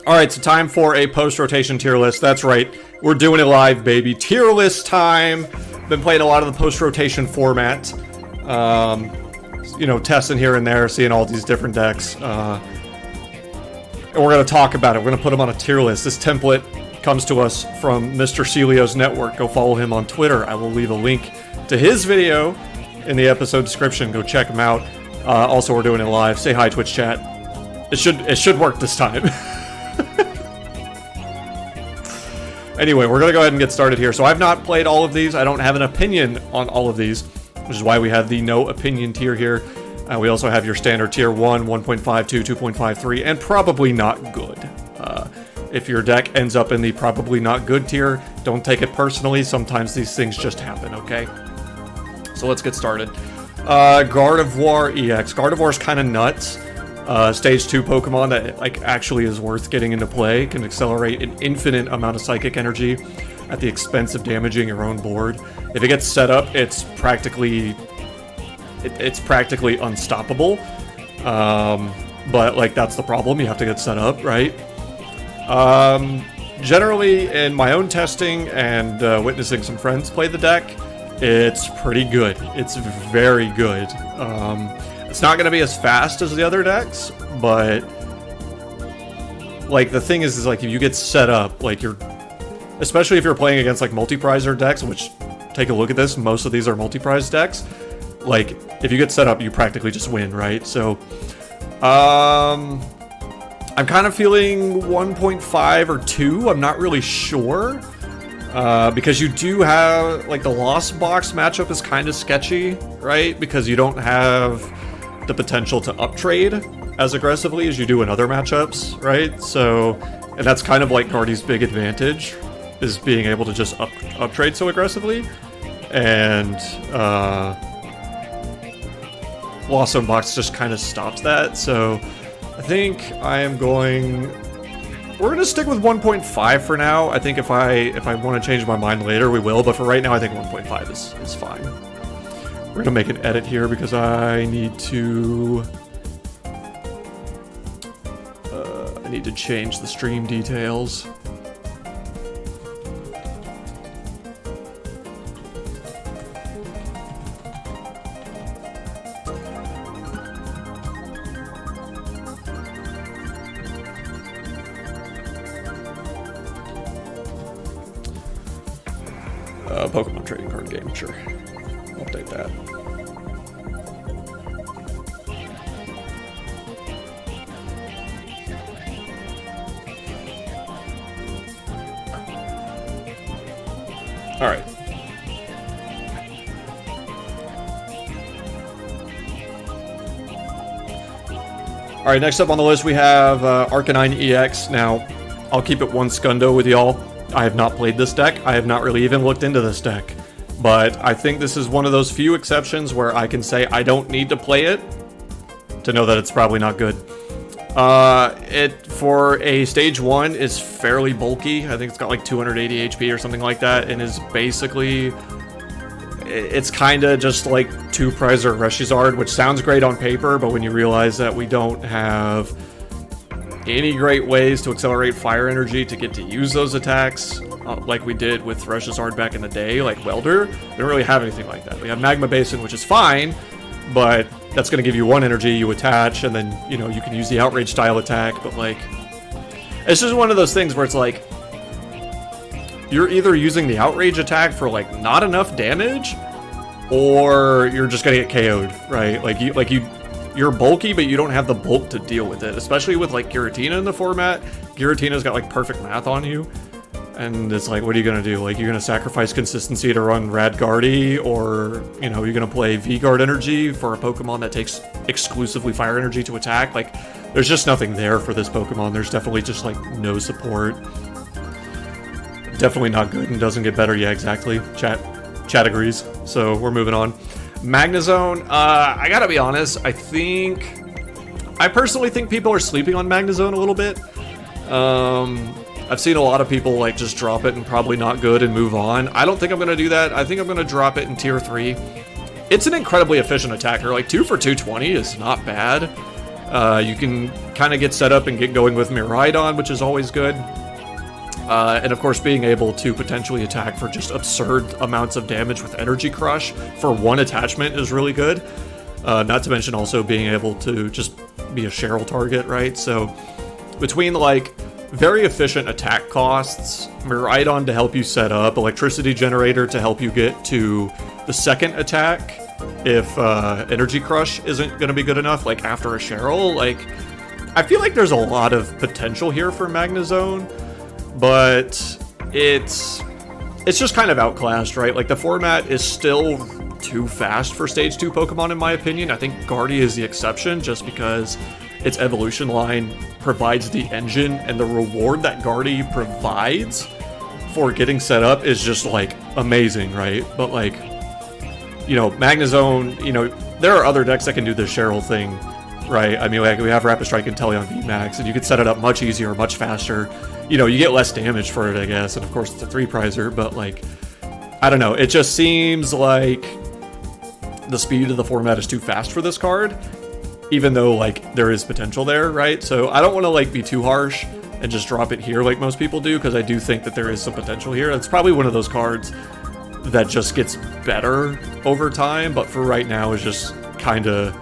Alright, so time for a post-rotation tier list. That's right, we're doing it live, baby. Tier list time. Been playing a lot of the post-rotation format. You know, testing here and there, seeing all these different decks. And we're going to talk about it. We're going to put them on a tier list. This template comes to us from Mr. Celio's network. Go follow him on Twitter. I will leave a link to his video in the episode description. Go check him out. Also, we're doing it live. Say hi, Twitch chat. It should work this time. Anyway, we're going to go ahead and get started here. So I've not played all of these. I don't have an opinion on all of these, which is why we have the no opinion tier here. We also have your standard tier 1, 1.52, 2.53, and probably not good. If your deck ends up in the probably not good tier, don't take it personally. Sometimes these things just happen, okay? So let's get started. Gardevoir EX. Gardevoir is kind of nuts. Stage 2 Pokemon that like actually is worth getting into play. Can accelerate an infinite amount of psychic energy at the expense of damaging your own board. If it gets set up, it's practically unstoppable. But like that's the problem. You have to get set up, right? Generally, in my own testing and witnessing some friends play the deck, it's pretty good. It's very good. It's not going to be as fast as the other decks, but like the thing is like if you get set up, like especially if you're playing against like multi-prizer decks, which take a look at this, most of these are multi-prize decks. Like if you get set up, you practically just win, right? So, I'm kind of feeling 1.5 or 2. I'm not really sure. Because you do have, like, the Lost Box matchup is kind of sketchy, right? Because you don't have the potential to uptrade as aggressively as you do in other matchups, right? So, and that's kind of like Guardy's big advantage, is being able to just uptrade so aggressively. And, Lost Zone Box just kind of stops that, so I think I am going... We're going to stick with 1.5 for now. I think if I want to change my mind later, we will. But for right now, I think 1.5 is fine. We're going to make an edit here because I need to... I need to change the stream details. Pokemon trading card game, sure. Update that. Alright. Alright, next up on the list we have Arcanine EX. Now, I'll keep it one scundo with y'all. I have not played this deck. I have not really even looked into this deck. But I think this is one of those few exceptions where I can say I don't need to play it to know that it's probably not good. It, for a stage 1, is fairly bulky. I think it's got like 280 HP or something like that, and is basically... It's kind of just like 2-prizer Reshizard, which sounds great on paper, but when you realize that we don't have any great ways to accelerate fire energy to get to use those attacks, like we did with Reshizard back in the day, like Welder. We don't really have anything like that. We have Magma Basin, which is fine, but that's going to give you 1 energy, you attach, and then, you know, you can use the Outrage style attack, but like, it's just one of those things where it's like, you're either using the Outrage attack for like not enough damage, or you're just going to get KO'd, right? You're bulky, but you don't have the bulk to deal with it, especially with like Giratina in the format. Giratina's got like perfect math on you, and it's like, what are you gonna do? Like, you're gonna sacrifice consistency to run Radguardy, or, you know, you're gonna play V-Guard energy for a Pokemon that takes exclusively fire energy to attack. Like, there's just nothing there for this Pokemon. There's definitely just like no support. Definitely not good and doesn't get better. Yeah, exactly. Chat agrees. So we're moving on. Magnezone, I gotta be honest, I personally think people are sleeping on Magnezone a little bit. I've seen a lot of people like just drop it and probably not good and move on. I don't think I'm gonna do that. I think I'm gonna drop it in tier 3. It's an incredibly efficient attacker. Like 2 for 220 is not bad. You can kind of get set up and get going with Miraidon, which is always good. And of course, being able to potentially attack for just absurd amounts of damage with Energy Crush for one attachment is really good. Not to mention also being able to just be a Cheryl target, right? So between like very efficient attack costs, Miraidon to help you set up, Electricity Generator to help you get to the second attack if Energy Crush isn't going to be good enough, like after a Cheryl, like I feel like there's a lot of potential here for Magnezone, but it's just kind of outclassed, right? Like the format is still too fast for Stage 2 Pokemon in my opinion. I think Guardy is the exception just because its evolution line provides the engine, and the reward that Guardy provides for getting set up is just like amazing, right? But like, you know, Magnezone, you know, there are other decks that can do the Cheryl thing, right? I mean, like we have Rapid Strike and Teleon VMAX, and you can set it up much easier, much faster. You know, you get less damage for it, I guess, and of course it's a 3-prizer, but like, I don't know, it just seems like the speed of the format is too fast for this card, even though like there is potential there, right? So I don't want to like be too harsh and just drop it here like most people do, because I do think that there is some potential here. It's probably one of those cards that just gets better over time, but for right now is just kind of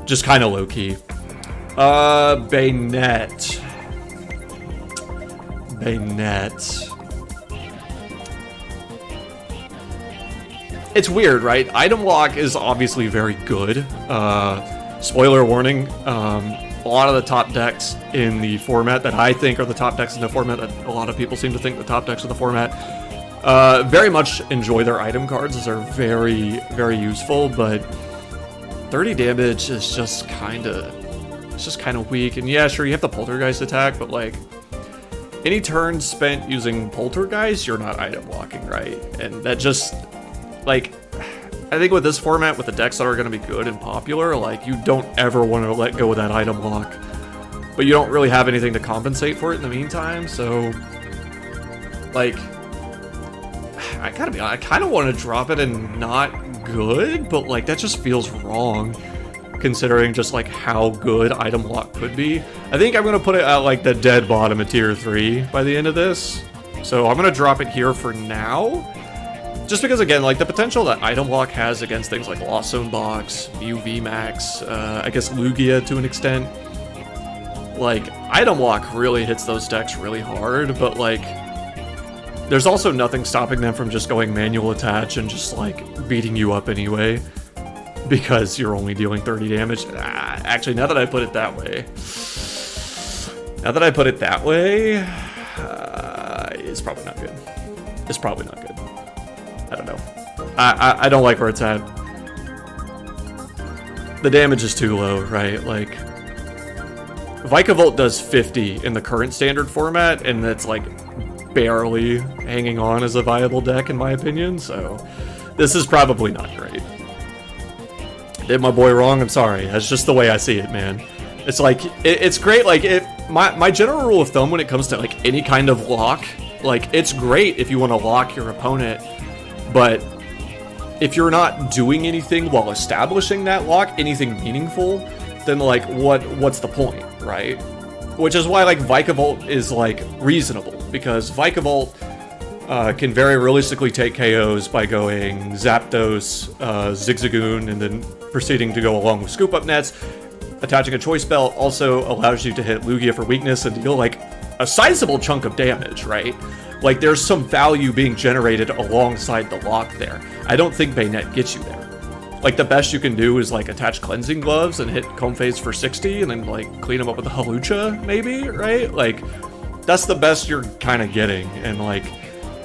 low-key. Baynet. It's weird, right? Item lock is obviously very good. Spoiler warning, a lot of the top decks in the format that I think are the top decks in the format, that a lot of people seem to think the top decks of the format, very much enjoy their item cards as they're very, very useful, but 30 damage is just kind of weak. And yeah, sure, you have the Poltergeist attack, but like, any turn spent using Poltergeist, you're not item locking, right? And that just, like, I think with this format, with the decks that are going to be good and popular, like, you don't ever want to let go of that item lock, but you don't really have anything to compensate for it in the meantime, so, like, I gotta be honest, I kind of want to drop it and not good, but, like, that just feels wrong, considering just, like, how good item lock could be. I think I'm going to put it at, like, the dead bottom of Tier 3 by the end of this, so I'm going to drop it here for now. Just because, again, like, the potential that item lock has against things like Lost Zone Box, Mew VMAX, I guess Lugia to an extent, like, item lock really hits those decks really hard, but, like, there's also nothing stopping them from just going manual attach and just, like, beating you up anyway, because you're only dealing 30 damage. Actually, now that I put it that way, it's probably not good. It's probably not good. I don't know. I don't like where it's at. The damage is too low, right? Like, Vikavolt does 50 in the current standard format, and that's like barely hanging on as a viable deck in my opinion, so this is probably not great. Did my boy wrong? I'm sorry. That's just the way I see it, man. It's like, it's great, like, my general rule of thumb when it comes to like any kind of lock, like, it's great if you want to lock your opponent, but if you're not doing anything while establishing that lock, anything meaningful, then like what's the point, right? Which is why like Vikavolt is like reasonable, because Vikavolt can very realistically take KOs by going Zapdos, Zigzagoon, and then proceeding to go along with Scoop Up Nets. Attaching a Choice Belt also allows you to hit Lugia for weakness and deal like a sizable chunk of damage, right? Like, there's some value being generated alongside the lock there. I don't think Baynet gets you there. Like, the best you can do is, like, attach Cleansing Gloves and hit Comb Phase for 60 and then, like, clean them up with a Hawlucha, maybe, right? Like, that's the best you're kind of getting. And, like,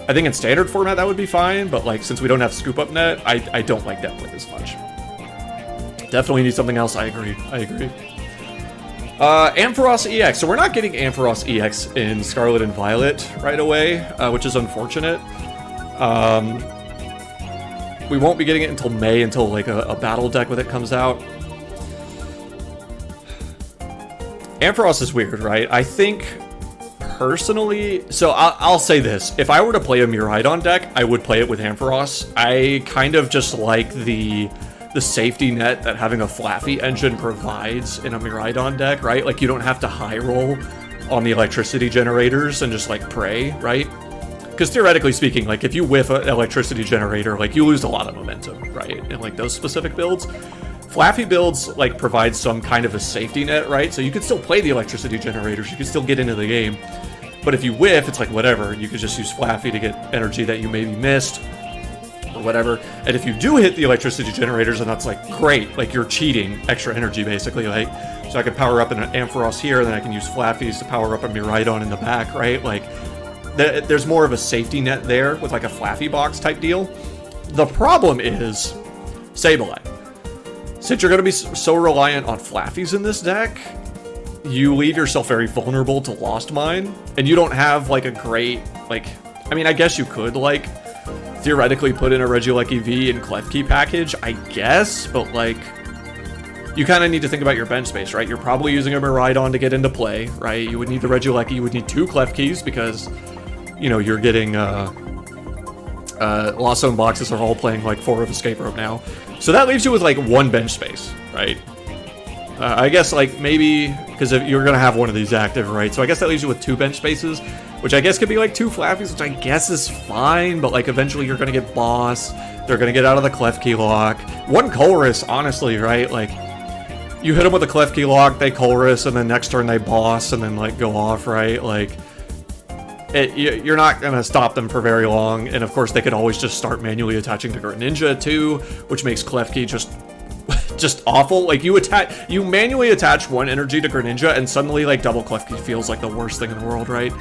I think in standard format that would be fine, but, like, since we don't have Scoop Up Net, I don't like that play as much. Definitely need something else, I agree. Ampharos EX. So we're not getting Ampharos EX in Scarlet and Violet right away, which is unfortunate. We won't be getting it until May, until like a battle deck with it comes out. Ampharos is weird, right? I think personally, so I'll say this. If I were to play a Miraidon deck, I would play it with Ampharos. I kind of just like the the safety net that having a Flaffy engine provides in a Miraidon deck, right? Like, you don't have to high roll on the electricity generators and just, like, pray, right? Because theoretically speaking, like, if you whiff an electricity generator, like, you lose a lot of momentum, right? In, like, those specific builds. Flaffy builds, like, provide some kind of a safety net, right? So you can still play the electricity generators, you can still get into the game. But if you whiff, it's like, whatever, you could just use Flaffy to get energy that you maybe missed, or whatever. And if you do hit the electricity generators, and that's, like, great, like, you're cheating extra energy, basically, like, so I can power up an Ampharos here, and then I can use Flaffies to power up a Miraidon in the back, right? Like, there's more of a safety net there with, like, a Flaffy box type deal. The problem is Sableye. Since you're going to be so reliant on Flaffies in this deck, you leave yourself very vulnerable to Lost Mine, and you don't have, like, a great, like, I mean, I guess you could, like, theoretically put in a Regieleki V and Klefki package, I guess, but, like, you kind of need to think about your bench space, right? You're probably using a Miraidon to get into play, right? You would need the Regieleki, you would need 2 Klefkis because, you know, you're getting, Lost Zone boxes are all playing, like, 4 of Escape Rope now. So that leaves you with, like, 1 bench space, right? I guess, like, maybe, because you're going to have one of these active, right? So I guess that leaves you with 2 bench spaces, which I guess could be, like, 2 Flaffies, which I guess is fine, but, like, eventually you're going to get Boss, they're going to get out of the Klefki lock. 1 Colress, honestly, right? Like, you hit them with a Klefki lock, they Colress, and then next turn they Boss, and then, like, go off, right? Like, you're not going to stop them for very long, and of course they could always just start manually attaching to Greninja too, which makes Klefki just awful. Like, you manually attach 1 energy to Greninja, and suddenly, like, double Klefki feels like the worst thing in the world, right?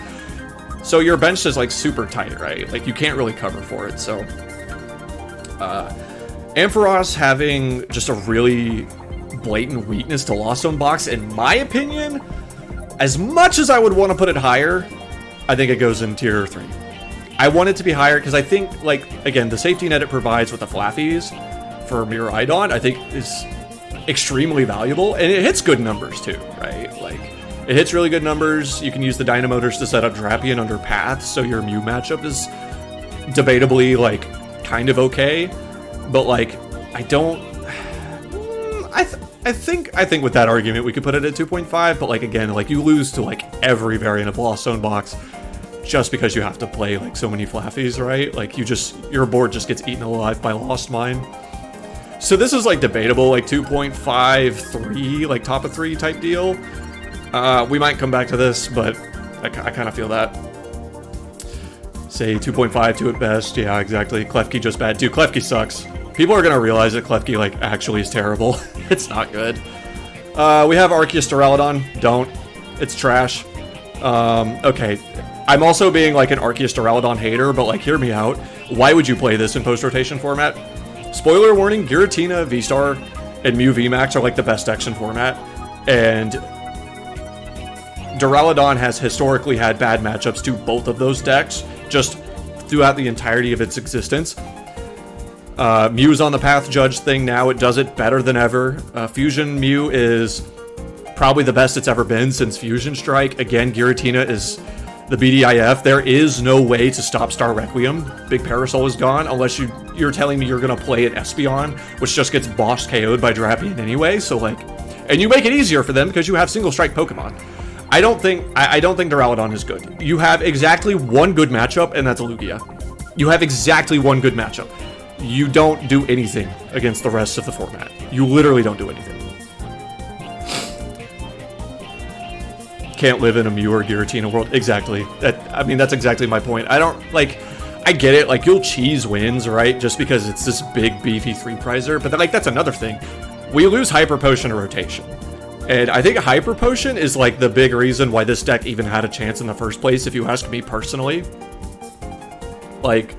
So your bench is, like, super tight, right? Like, you can't really cover for it, so... Ampharos having just a really blatant weakness to Lost Zone box, in my opinion, as much as I would want to put it higher, I think it goes in tier 3. I want it to be higher because I think, like, again, the safety net it provides with the Flaffies for Miraidon, I think is extremely valuable, and it hits good numbers too, right? Like, it hits really good numbers. You can use the Dynamotors to set up Drapion under Path, so your Mew matchup is debatably, like, kind of okay, but, like, I don't... I think with that argument we could put it at 2.5, but, like, again, like, you lose to, like, every variant of Lost Zone box just because you have to play, like, so many Flaffies, right? Like, your board just gets eaten alive by Lost Mine. So this is, like, debatable, like, 2.5, 3, like, top of 3 type deal. We might come back to this, but I kind of feel that. Say 2.5, 2 at best. Yeah, exactly. Klefki just bad. Dude, Klefki sucks. People are going to realize that Klefki, like, actually is terrible. It's not good. We have Arceus Duraludon. Don't. It's trash. Okay. I'm also being, like, an Arceus Duraludon hater, but, like, hear me out. Why would you play this in post-rotation format? Spoiler warning, Giratina, V-Star, and Mew VMAX are, like, the best decks in format. And Duraludon has historically had bad matchups to both of those decks, just throughout the entirety of its existence. Mew's on the Path Judge thing now. It does it better than ever. Fusion Mew is probably the best it's ever been since Fusion Strike. Again, Giratina is the BDIF. There is no way to stop Star Requiem. Big Parasol is gone, unless you're telling me you're going to play an Espeon, which just gets boss KO'd by Drapion anyway, so, like... And you make it easier for them because you have single strike Pokemon. I don't think Duraludon is good. You have exactly 1 good matchup, and that's a Lugia. You have exactly 1 good matchup. You don't do anything against the rest of the format. You literally don't do anything. Can't live in a Mew or Giratina world. Exactly. I mean, that's exactly my point. I don't, like, I get it. Like, you'll cheese wins, right? Just because it's this big, beefy 3-prizer. But, like, that's another thing. We lose Hyper Potion to rotation. And I think Hyper Potion is, like, the big reason why this deck even had a chance in the first place, if you ask me personally. Like...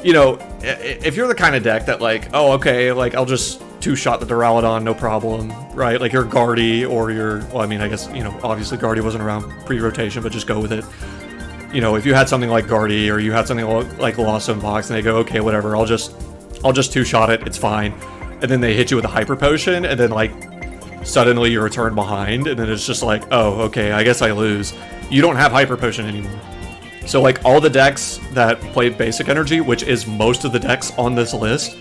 You know, if you're the kind of deck that, like, oh, okay, like, I'll just 2-shot the Duraludon, no problem, right? Like, you're Guardy, or you're, well, I mean, I guess, you know, obviously Guardy wasn't around pre-rotation, but just go with it. You know, if you had something like Guardy, or you had something like Lost Zone Box, and they go, okay, whatever, I'll just 2-shot it, it's fine. And then they hit you with a Hyper Potion, and then, like, suddenly you're a turn behind, and then it's just like, oh, okay, I guess I lose. You don't have Hyper Potion anymore. So, like, all the decks that play Basic Energy, which is most of the decks on this list,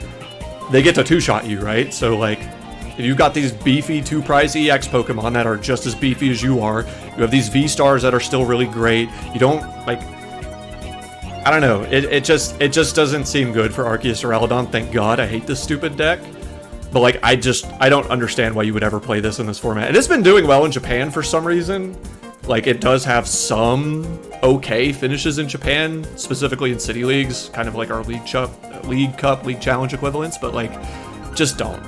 they get to two-shot you, right? So, like, if you've got these beefy 2-prize EX Pokemon that are just as beefy as you are, you have these V-Stars that are still really great, you don't, like, I don't know, it just doesn't seem good for Arceus or Duraludon. Thank God, I hate this stupid deck. But, like, I don't understand why you would ever play this in this format. And it's been doing well in Japan for some reason. Like, it does have some okay finishes in Japan, specifically in City Leagues, kind of like our League Cup, League Challenge equivalents, but, like, just don't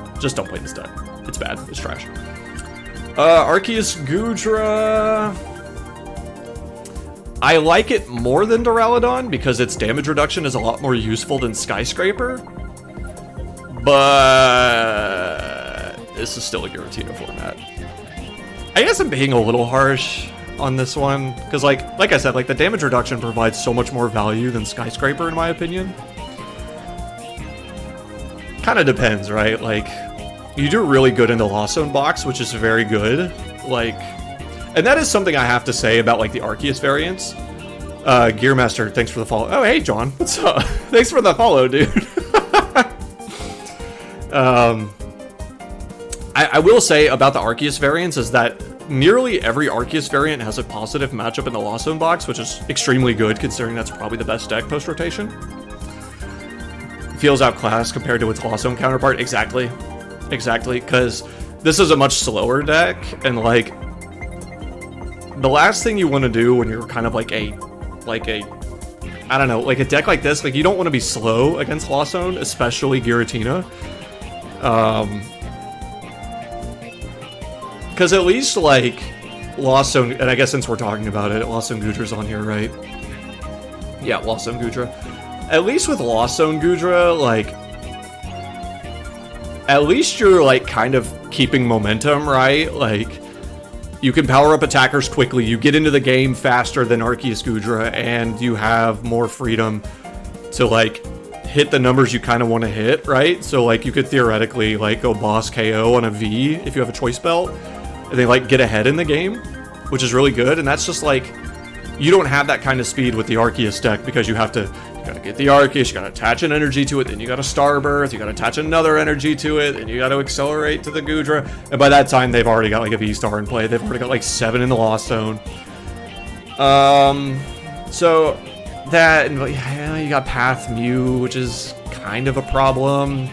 play this deck. It's bad. It's trash. Arceus Goodra... I like it more than Duraludon because its damage reduction is a lot more useful than Skyscraper. But this is still a Giratina format. I guess I'm being a little harsh on this one because, like I said, like the damage reduction provides so much more value than Skyscraper, in my opinion. Kind of depends, right? Like, you do really good in the Lost Zone box, which is very good. Like, and that is something I have to say about like the Arceus variants. Gearmaster, thanks for the follow. Oh, hey, John, what's up? Thanks for the follow, dude. I will say about the Arceus variants is that nearly every Arceus variant has a positive matchup in the Lost Zone box, which is extremely good considering that's probably the best deck post-rotation. Feels outclassed compared to its Lost Zone counterpart. Exactly, because this is a much slower deck, and like the last thing you want to do when you're kind of like a I don't know, like a deck like this, like you don't want to be slow against Lost Zone, especially Giratina. Because at least, like, Lost Zone, and I guess since we're talking about it, Lost Zone Goodra's on here, right? Yeah, Lost Zone Goodra. At least with Lost Zone Goodra, like, at least you're, like, kind of keeping momentum, right? Like, you can power up attackers quickly, you get into the game faster than Arceus Goodra, and you have more freedom to, like, hit the numbers you kind of want to hit, right? So, like, you could theoretically, like, go boss KO on a V if you have a choice belt, and they, like, get ahead in the game, which is really good, and that's just, like, you don't have that kind of speed with the Arceus deck because you gotta get the Arceus, you gotta attach an energy to it, then you gotta Starbirth, you gotta attach another energy to it, and you gotta accelerate to the Goodra, and by that time, they've already got, like, a V-Star in play. They've already got, like, 7 in the Lost Zone. So, that, and yeah, you got Path Mew, which is kind of a problem.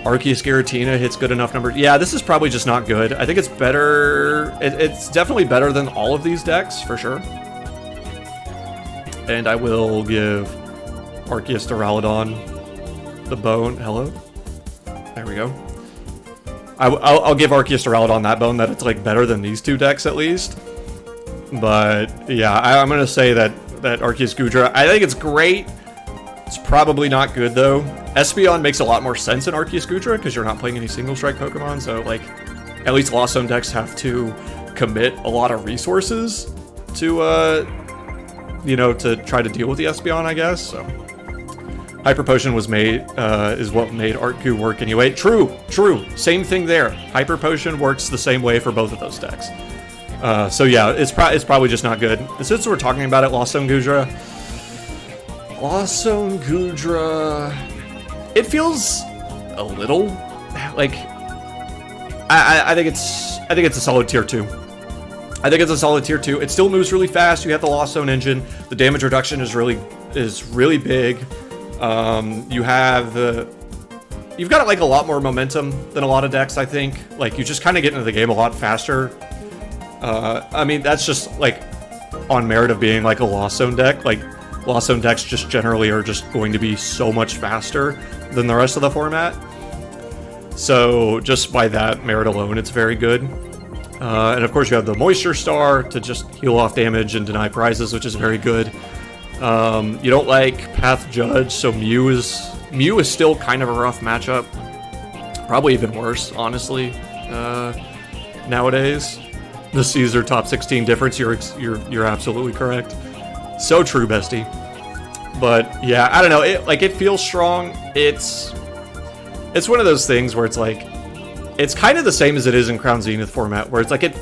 Arceus Giratina hits good enough numbers. Yeah, this is probably just not good. I think it's better. It's definitely better than all of these decks, for sure. And I will give Arceus Duraludon the bone. Hello? There we go. I'll give Arceus Duraludon that bone, that it's like better than these two decks at least. But yeah, I'm going to say that Arceus Goodra, I think it's great. It's probably not good, though. Espeon makes a lot more sense in Arceus Goodra, because you're not playing any single-strike Pokemon, so, like, at least Lost Zone decks have to commit a lot of resources to, you know, to try to deal with the Espeon, I guess, so. Hyper Potion was made, is what made Arceus work anyway. True. Same thing there. Hyper Potion works the same way for both of those decks. So yeah, it's probably just not good. And since we're talking about it, Lost Zone Goodra, it feels a little like I think it's a solid tier 2. I think it's a solid tier 2. It still moves really fast. You have the Lost Zone engine. The damage reduction is really big. You've got like a lot more momentum than a lot of decks, I think. Like, you just kind of get into the game a lot faster. I mean, that's just like on merit of being like a Lost Zone deck. Like, Lost Zone decks just generally are just going to be so much faster than the rest of the format. So just by that merit alone, it's very good. And of course you have the Moisture Star to just heal off damage and deny prizes, which is very good. You don't like Path Judge, so Mew is still kind of a rough matchup. Probably even worse, honestly, nowadays. The Caesar top 16 difference, you're absolutely correct. So true, bestie. But yeah, I don't know. It feels strong. It's one of those things where it's like, it's kind of the same as it is in Crown Zenith format, where it's like, it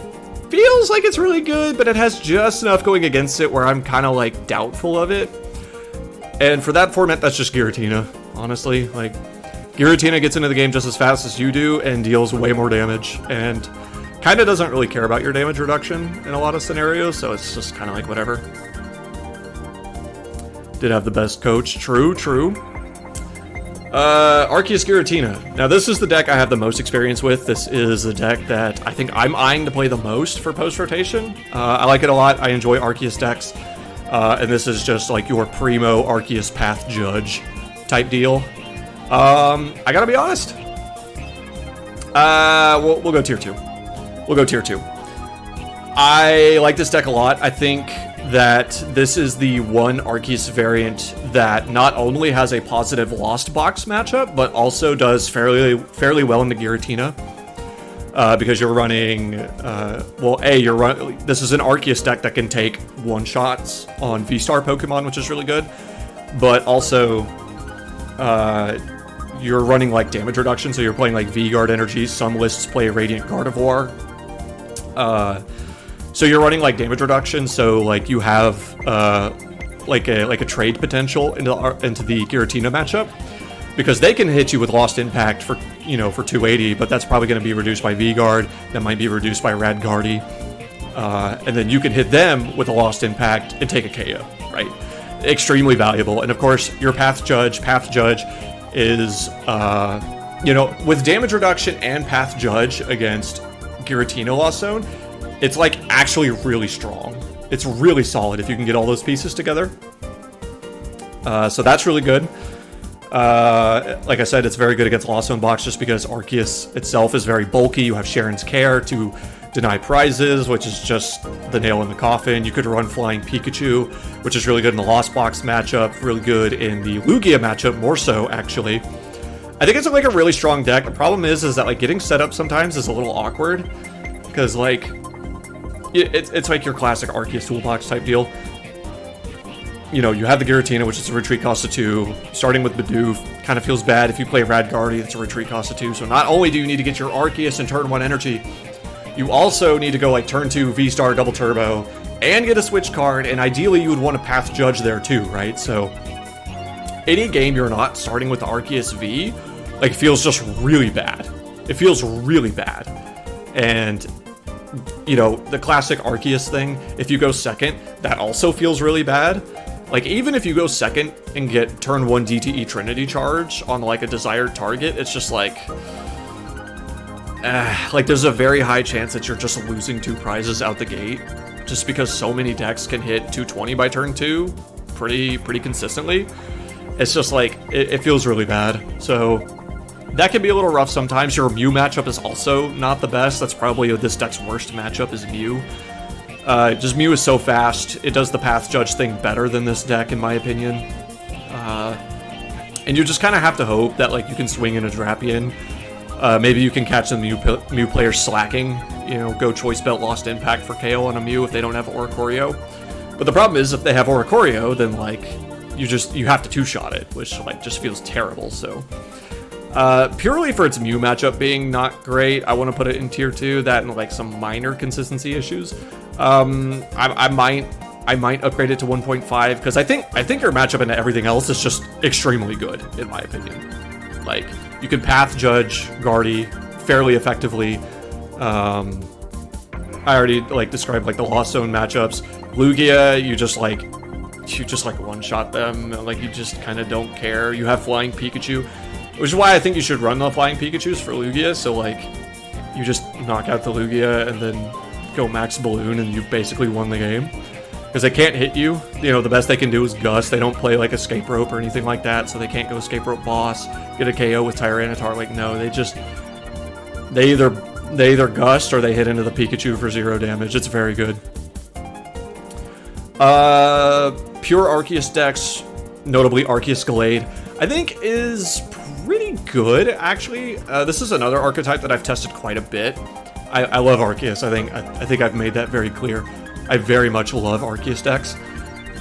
feels like it's really good, but it has just enough going against it where I'm kind of like doubtful of it. And for that format, that's just Giratina, honestly. Like, Giratina gets into the game just as fast as you do and deals way more damage, and kind of doesn't really care about your damage reduction in a lot of scenarios, so it's just kind of like whatever. Did have the best coach. True. Arceus Giratina. Now this is the deck I have the most experience with. This is the deck that I think I'm eyeing to play the most for post-rotation. I like it a lot. I enjoy Arceus decks. And this is just like your primo Arceus Path Judge type deal. I gotta be honest. We'll go tier 2. We'll go tier 2. I like this deck a lot. I think that this is the one Arceus variant that not only has a positive Lost Box matchup, but also does fairly well in the Giratina. Because you're running, this is an Arceus deck that can take one-shots on V-Star Pokemon, which is really good. But also, you're running like damage reduction, so you're playing like V-Guard Energy. Some lists play Radiant Gardevoir. So you're running like damage reduction, so like you have like a trade potential into the Giratina matchup, because they can hit you with Lost Impact for 280, but that's probably going to be reduced by V-Guard. That might be reduced by Radguardi, and then you can hit them with a Lost Impact and take a KO, right? Extremely valuable. And of course, your Path Judge is with damage reduction and Path Judge against Giratina Lost Zone. It's like actually really strong. It's really solid if you can get all those pieces together. So that's really good. Like I said, it's very good against Lost Zone Box just because Arceus itself is very bulky. You have Sharon's Care to deny prizes, which is just the nail in the coffin. You could run Flying Pikachu, which is really good in the Lost Box matchup, really good in the Lugia matchup, more so actually. I think it's like a really strong deck. The problem is that like getting set up sometimes is a little awkward, because like it's like your classic Arceus toolbox type deal. You have the Giratina, which is a retreat cost of 2. Starting with Bidoof kind of feels bad. If you play Radguardi, it's a retreat cost of 2. So not only do you need to get your Arceus in turn 1 energy, you also need to go like turn 2 V-Star Double Turbo and get a switch card, and ideally you would want to Path Judge there too, right? So any game you're not starting with the Arceus V, like, feels just really bad. It feels really bad. And the classic Arceus thing, if you go second, that also feels really bad. Like, even if you go second and get turn 1 DTE Trinity Charge on like a desired target, it's just like there's a very high chance that you're just losing 2 prizes out the gate, just because so many decks can hit 220 by turn 2 pretty consistently. It's just like, it feels really bad. So that can be a little rough sometimes. Your Mew matchup is also not the best. That's probably this deck's worst matchup is Mew. Just Mew is so fast. It does the Path Judge thing better than this deck, in my opinion. And you just kind of have to hope that like you can swing in a Drapion. Maybe you can catch the Mew players slacking. Go Choice Belt Lost Impact for KO on a Mew if they don't have Oricorio. But the problem is, if they have Oricorio, then like you have to 2-shot it, which like just feels terrible. So purely for its Mew matchup being not great, I want to put it in tier 2. That and like some minor consistency issues. I might upgrade it to 1.5 because I think your matchup and everything else is just extremely good, in my opinion. Like, you can Path Judge Guardy fairly effectively. I already like described like the Lost Zone matchups. Lugia, you just like one-shot them. Like, you just kind of don't care. You have Flying Pikachu, which is why I think you should run the Flying Pikachus for Lugia. So like, you just knock out the Lugia and then go Max Balloon, and you've basically won the game. Because they can't hit you. The best they can do is Gust. They don't play like Escape Rope or anything like that, so they can't go Escape Rope Boss, get a KO with Tyranitar. Like, no, they either Gust or they hit into the Pikachu for 0 damage. It's very good. Pure Arceus decks, notably Arceus Gallade, I think is pretty good, actually. This is another archetype that I've tested quite a bit. I love Arceus. I think I've made that very clear. I very much love Arceus decks.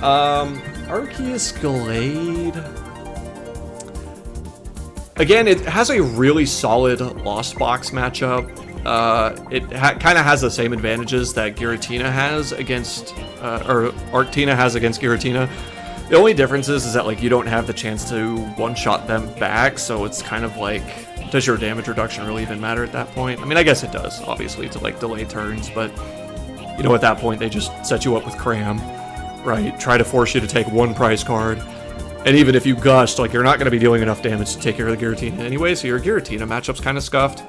Arceus Gallade. Again, it has a really solid Lost Box matchup. It kind of has the same advantages that Giratina has against, or Arctina has against Giratina. The only difference is that like you don't have the chance to one-shot them back, so it's kind of like, does your damage reduction really even matter at that point? I mean, I guess it does, obviously, to like delay turns, but you know, at that point they just set you up with Cram, right? Try to force you to take one prize card, and even if you gust, like you're not going to be dealing enough damage to take care of the Giratina anyway, so your Giratina matchup's kind of scuffed,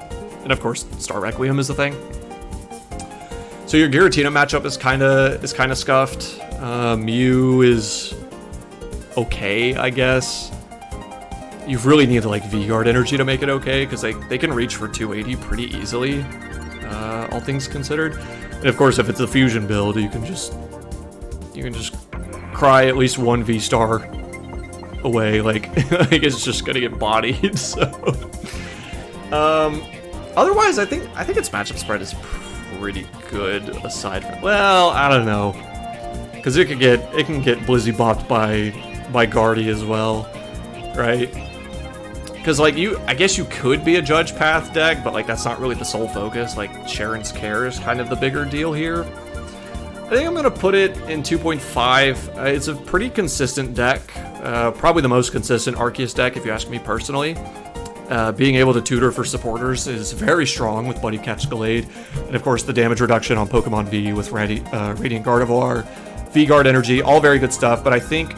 and of course Star Requiem is the thing. So your Giratina matchup is kind of scuffed. Mew is okay, I guess. You really need to like V-Guard energy to make it okay, because they can reach for 280 pretty easily, all things considered. And of course, if it's a fusion build, you can just cry at least one V-Star away. Like, it's just gonna get bodied. So, otherwise, I think its matchup spread is pretty good. Aside from, well, I don't know, because it can get Blizzy bopped by Guardy as well, right? Because like I guess you could be a Judge Path deck, but like that's not really the sole focus. Like Sharon's Care is kind of the bigger deal here. I think I'm gonna put it in 2.5. It's a pretty consistent deck, probably the most consistent Arceus deck if you ask me personally. Being able to tutor for supporters is very strong with Buddy Catch Gallade, and of course the damage reduction on Pokemon V with Radiant Gardevoir, V-Guard energy, all very good stuff. But I think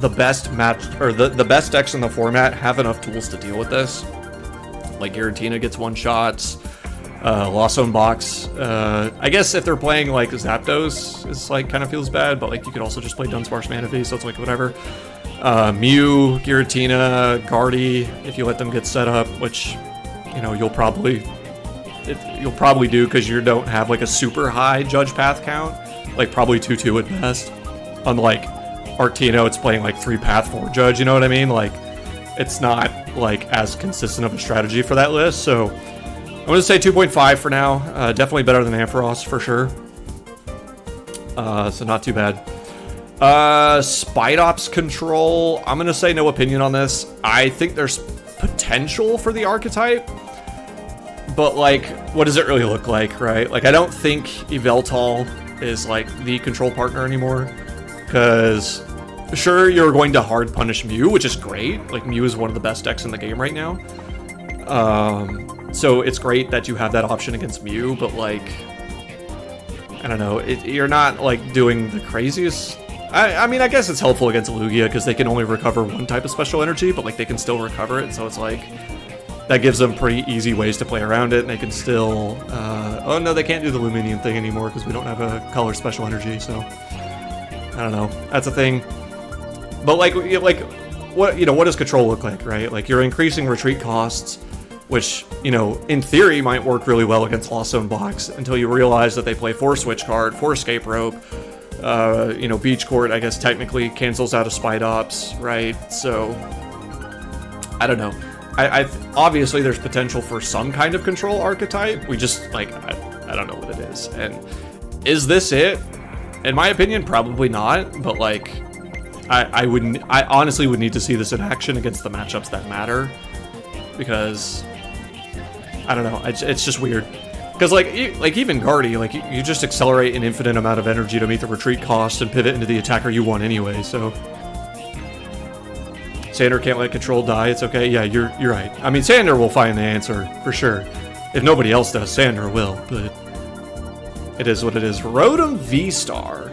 the best the best decks in the format have enough tools to deal with this. Like Giratina gets one shots, Lost Zone Box. I guess if they're playing like Zapdos, it's like kind of feels bad, but like you could also just play Dunsparce Manaphy, so it's like whatever. Mew, Giratina, Guardy, if you let them get set up, which, you know, you'll probably do because you don't have like a super high Judge Path count, like probably 2-2 at best. Unlike Artino, it's playing like 3 Path 4 Judge, you know what I mean? Like, it's not like as consistent of a strategy for that list, so I'm gonna say 2.5 for now. Definitely better than Ampharos for sure. So not too bad. Spidops control, I'm gonna say no opinion on this. I think there's potential for the archetype, but like, what does it really look like, right? Like, I don't think Yveltal is like the control partner anymore, because sure, you're going to hard punish Mew, which is great. Like, Mew is one of the best decks in the game right now. So it's great that you have that option against Mew, but like, I don't know, you're not like doing the craziest. I mean, I guess it's helpful against Lugia because they can only recover one type of special energy, but like they can still recover it, so it's like that gives them pretty easy ways to play around it, and they can still oh no, they can't do the Luminium thing anymore because we don't have a color special energy, so I don't know, that's a thing. But like what, you know, what does control look like, right? Like, you're increasing retreat costs, which, you know, in theory might work really well against Lost Zone Box until you realize that they play 4 Switch Card, 4 Escape Rope. You know, Beach Court, I guess, technically cancels out a Spidops, right? So, I don't know. I obviously, there's potential for some kind of control archetype. We just, like, I don't know what it is. And is this it? In my opinion, probably not. But, like, I honestly would need to see this in action against the matchups that matter. Because, I don't know. It's just weird. Because, like even Guardy, like, you just accelerate an infinite amount of energy to meet the retreat cost and pivot into the attacker you want anyway, so. Sander can't let control die, it's okay. Yeah, you're right. I mean, Sander will find the answer, for sure. If nobody else does, Sander will, but it is what it is. Rotom V-Star.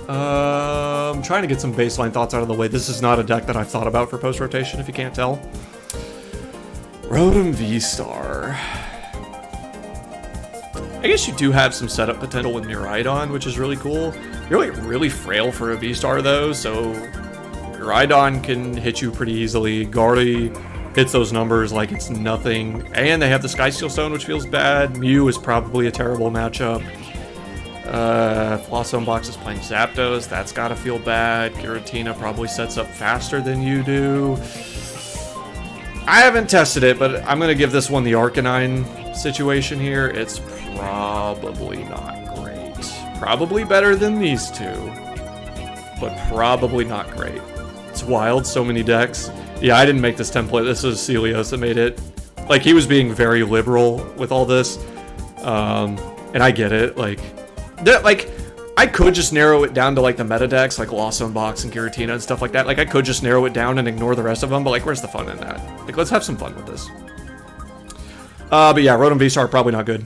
I'm trying to get some baseline thoughts out of the way. This is not a deck that I've thought about for post-rotation, if you can't tell. Rotom V-Star. I guess you do have some setup potential with Miraidon, which is really cool. You're like really frail for a V-Star though, so Miraidon can hit you pretty easily. Guardy hits those numbers like it's nothing. And they have the Skysteel Stone, which feels bad. Mew is probably a terrible matchup. If Lost Zone Box is playing Zapdos, that's gotta feel bad. Giratina probably sets up faster than you do. I haven't tested it, but I'm going to give this one the Arcanine situation here. It's probably not great. Probably better than these two, but probably not great. It's wild, so many decks. Yeah, I didn't make this template. This is Celios that made it. Like, he was being very liberal with all this, and I get it. Like, I could just narrow it down to like the meta decks, like Lost Zone Box and Giratina and stuff like that. Like I could just narrow it down and ignore the rest of them, but like where's the fun in that? Like let's have some fun with this. But yeah, Rotom V-Star probably not good.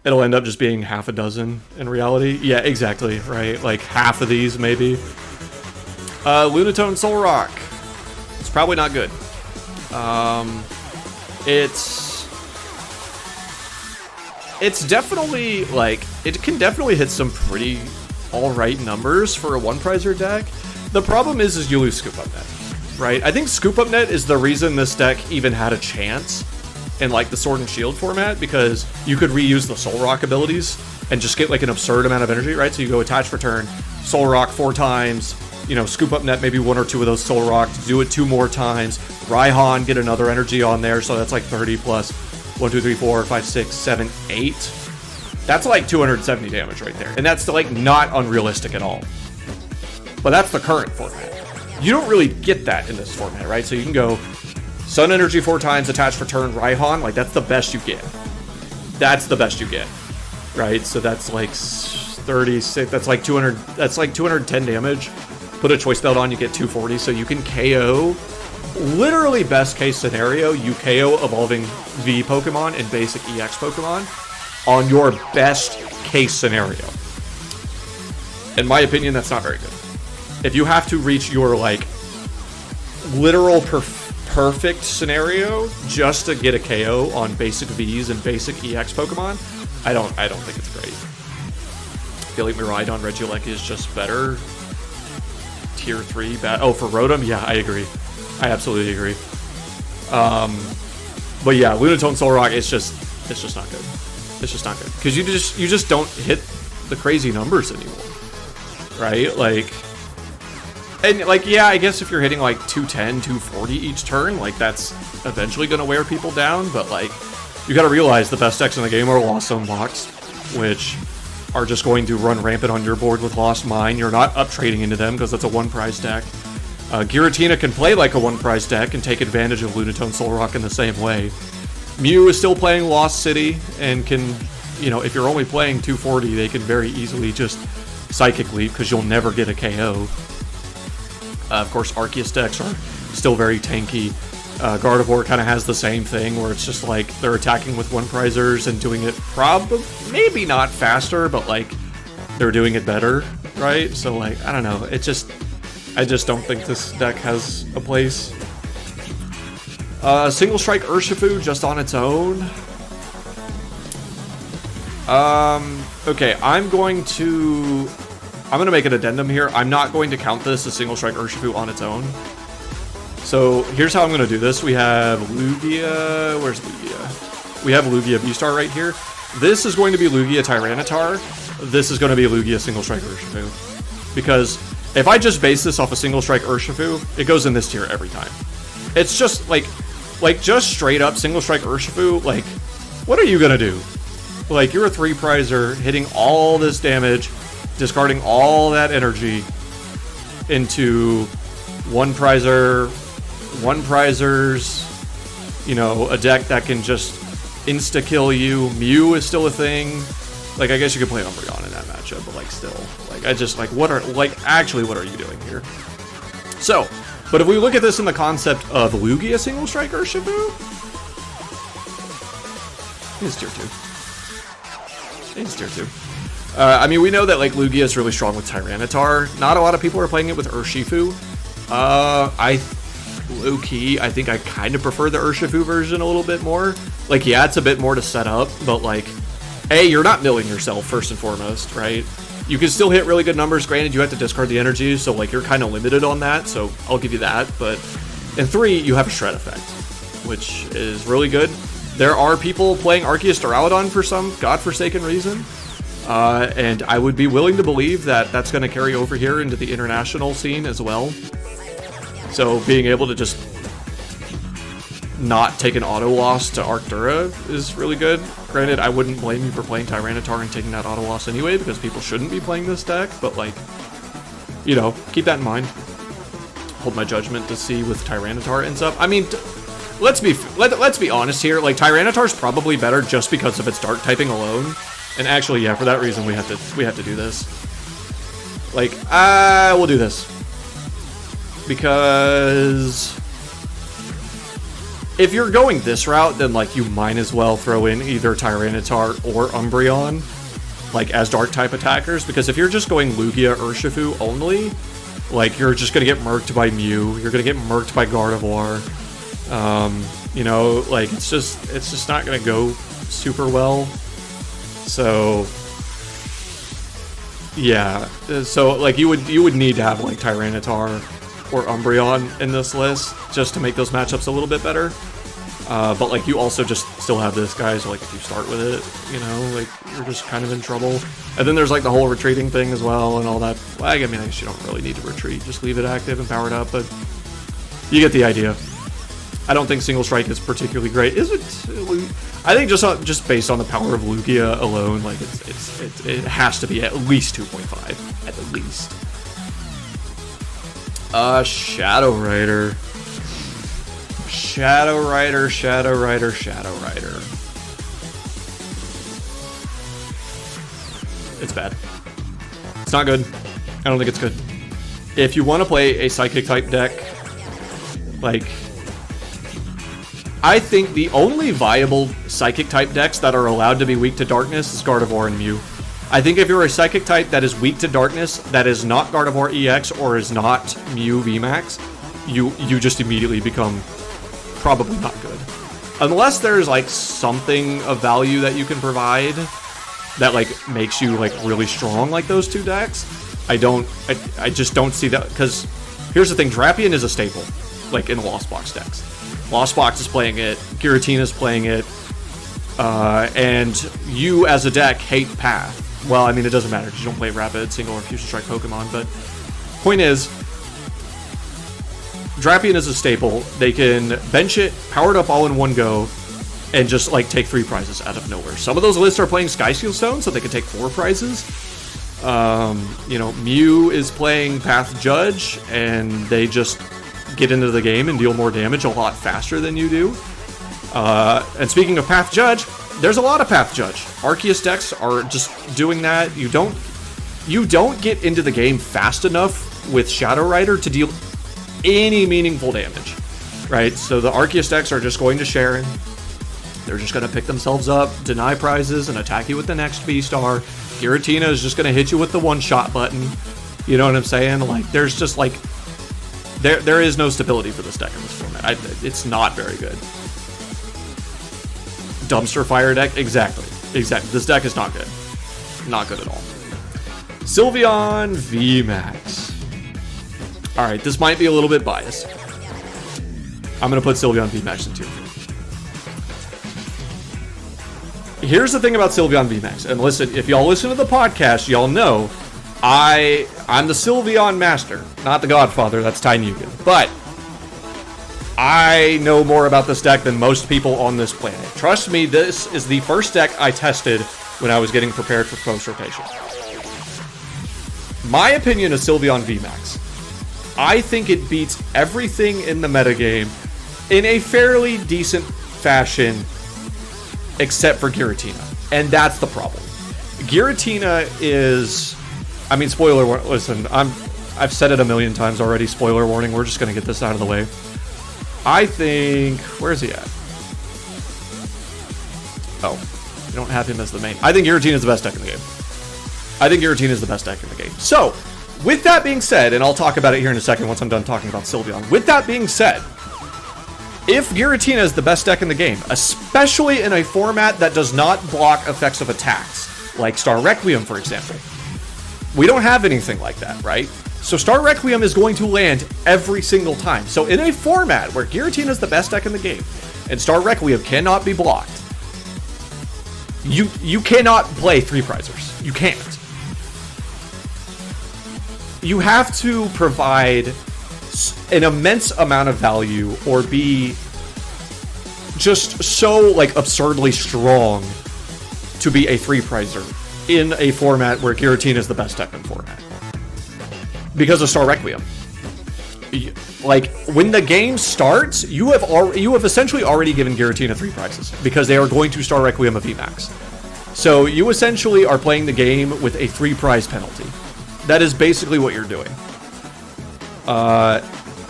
It'll end up just being half a dozen in reality. Yeah, exactly, right? Like half of these maybe. Lunatone Solrock. It's probably not good. It's definitely, like, it can definitely hit some pretty alright numbers for a one-prizer deck. The problem is you lose Scoop Up Net, right? I think Scoop Up Net is the reason this deck even had a chance in, like, the Sword and Shield format, because you could reuse the Soul Rock abilities and just get, like, an absurd amount of energy, right? So you go attach for turn, Soul Rock 4 times, you know, Scoop Up Net maybe 1 or 2 of those Soul Rock, do it 2 more times, Raihan, get another energy on there, so that's like 30 plus 1, 2, 3, 4, 5, 6, 7, 8. That's like 270 damage right there. And that's like not unrealistic at all. But that's the current format. You don't really get that in this format, right? So you can go Sun Energy 4 times, attach for turn, Raihan, like that's the best you get. That's the best you get, right? So that's like 36, that's like 200, that's like 210 damage. Put a Choice Belt on, you get 240, so you can KO. Literally best case scenario, you KO evolving V Pokemon and basic EX Pokemon on your best case scenario. In my opinion, that's not very good. If you have to reach your like literal perfect scenario just to get a KO on basic Vs and basic EX Pokemon, I don't think it's great. I feel like Miraidon Regieleki is just better. Tier 3 bad. Oh, for Rotom? Yeah, I agree. I absolutely agree. But yeah, Lunatone Solrock, it's just not good. It's just not good. Because you just don't hit the crazy numbers anymore. Right? Like, and like, yeah, I guess if you're hitting like 210, 240 each turn, like that's eventually gonna wear people down, but like, you gotta realize the best decks in the game are Lost Zone Box, which are just going to run rampant on your board with Lost Mine. You're not up trading into them because that's a one-prize deck. Giratina can play like a one-prize deck and take advantage of Lunatone Solrock in the same way. Mew is still playing Lost City and can, you know, if you're only playing 240, they can very easily just Psychic Leap because you'll never get a KO. Of course, Arceus decks are still very tanky. Gardevoir kind of has the same thing where it's just like they're attacking with one-prizers and doing it maybe not faster, but like they're doing it better, right? So like, I don't know. I just don't think this deck has a place. Single Strike Urshifu just on its own. Okay, I'm gonna make an addendum here. I'm not going to count this as Single Strike Urshifu on its own. So here's how I'm going to do this. We have Lugia. Where's Lugia? We have Lugia V-Star right here. This is going to be Lugia Tyranitar. This is going to be Lugia Single Strike Urshifu. Because if I just base this off a Single Strike Urshifu, it goes in this tier every time. It's just like just straight up Single Strike Urshifu. Like, what are you going to do? Like, you're a 3-prizer hitting all this damage, discarding all that energy into one-prizers, you know, a deck that can just insta-kill you. Mew is still a thing. Like, I guess you could play Umbreon in that matchup, but, like, still. Like, I just, like, actually, what are you doing here? So, but if we look at this in the concept of Lugia Single Strike Urshifu, it's tier 2. It's tier 2. I mean, we know that, like, Lugia is really strong with Tyranitar. Not a lot of people are playing it with Urshifu. Low-key, I think I kind of prefer the Urshifu version a little bit more. Like, yeah, it's a bit more to set up, but, like, A, you're not milling yourself, first and foremost, right? You can still hit really good numbers. Granted, you have to discard the energy, so, like, you're kind of limited on that, so I'll give you that. But, and 3, you have a Shred effect, which is really good. There are people playing Arceus Duraludon for some godforsaken reason. And I would be willing to believe that that's going to carry over here into the international scene as well. So being able to just not take an auto loss to Arctura is really good. Granted, I wouldn't blame you for playing Tyranitar and taking that auto loss anyway, because people shouldn't be playing this deck, but like, you know, keep that in mind. Hold my judgment to see with Tyranitar ends up. I mean, let's be honest here, like, Tyranitar's probably better just because of its dark typing alone. And actually, yeah, for that reason we have to do this. Like, we'll do this. Because if you're going this route, then like you might as well throw in either Tyranitar or Umbreon, like as dark type attackers. Because if you're just going Lugia or Urshifu only, like you're just gonna get murked by Mew, you're gonna get murked by Gardevoir. You know, like it's just not gonna go super well. So yeah, so like you would need to have like Tyranitar or Umbreon in this list just to make those matchups a little bit better. But like you also just still have this guy, so like if you start with it, you know, like you're just kind of in trouble. And then there's like the whole retreating thing as well and all that. Well, I mean, I guess you don't really need to retreat, just leave it active and powered up, but you get the idea. I don't think Single Strike is particularly great. Is it? I think just based on the power of Lugia alone, like it has to be at least 2.5, at least. Shadow Rider. Shadow Rider, Shadow Rider, Shadow Rider. It's bad. It's not good. I don't think it's good. If you want to play a Psychic type deck, like, I think the only viable Psychic type decks that are allowed to be weak to Darkness is Gardevoir and Mew. I think if you're a Psychic type that is weak to Darkness, that is not Gardevoir EX or is not Mew VMAX, you just immediately become probably not good. Unless there's like something of value that you can provide that like makes you like really strong like those two decks. I just don't see that, because here's the thing, Drapion is a staple like in the Lost Box decks. Lost Box is playing it, Giratina's playing it, and you as a deck hate Path. Well, I mean, it doesn't matter because you don't play Rapid, Single, or Fusion Strike Pokemon, but point is, Drapion is a staple. They can bench it, power it up all in one go, and just like take 3 prizes out of nowhere. Some of those lists are playing Sky Seal Stone, so they can take 4 prizes. You know, Mew is playing Path Judge, and they just get into the game and deal more damage a lot faster than you do. And speaking of Path Judge, there's a lot of Path Judge. Arceus decks are just doing that. You don't get into the game fast enough with Shadow Rider to deal any meaningful damage, right? So the Arceus decks are just going to Sharon. They're just going to pick themselves up, deny prizes, and attack you with the next V-Star. Giratina is just going to hit you with the one-shot button. You know what I'm saying? Like, there's just like... There is no stability for this deck in this format. It's not very good. Dumpster Fire deck? Exactly. This deck is not good. Not good at all. Sylveon VMAX. Alright, this might be a little bit biased. I'm going to put Sylveon VMAX in tier 3. Here's the thing about Sylveon VMAX. And listen, if y'all listen to the podcast, y'all know I'm the Sylveon master. Not the Godfather, that's Ty Nugent. But I know more about this deck than most people on this planet. Trust me, this is the first deck I tested when I was getting prepared for post-rotation. My opinion of Sylveon VMAX. I think it beats everything in the metagame in a fairly decent fashion, except for Giratina. And that's the problem. Giratina is... I mean, spoiler warning. Listen, I've said it a million times already. Spoiler warning. We're just going to get this out of the way. I think... Where's he at? Oh. We don't have him as the main. I think Giratina is the best deck in the game. I think Giratina is the best deck in the game. So, with that being said, and I'll talk about it here in a second once I'm done talking about Sylveon. With that being said, if Giratina is the best deck in the game, especially in a format that does not block effects of attacks, like Star Requiem, for example, we don't have anything like that, right? So Star Requiem is going to land every single time. So in a format where Giratina is the best deck in the game, and Star Requiem cannot be blocked, you cannot play 3-prizers. You can't. You have to provide an immense amount of value or be just so like absurdly strong to be a 3-prizer in a format where Giratina is the best deck in format. Because of Star Requiem. Like, when the game starts, you have essentially already given Giratina 3 prizes, because they are going to Star Requiem a VMAX. So you essentially are playing the game with a 3-prize penalty. That is basically what you're doing.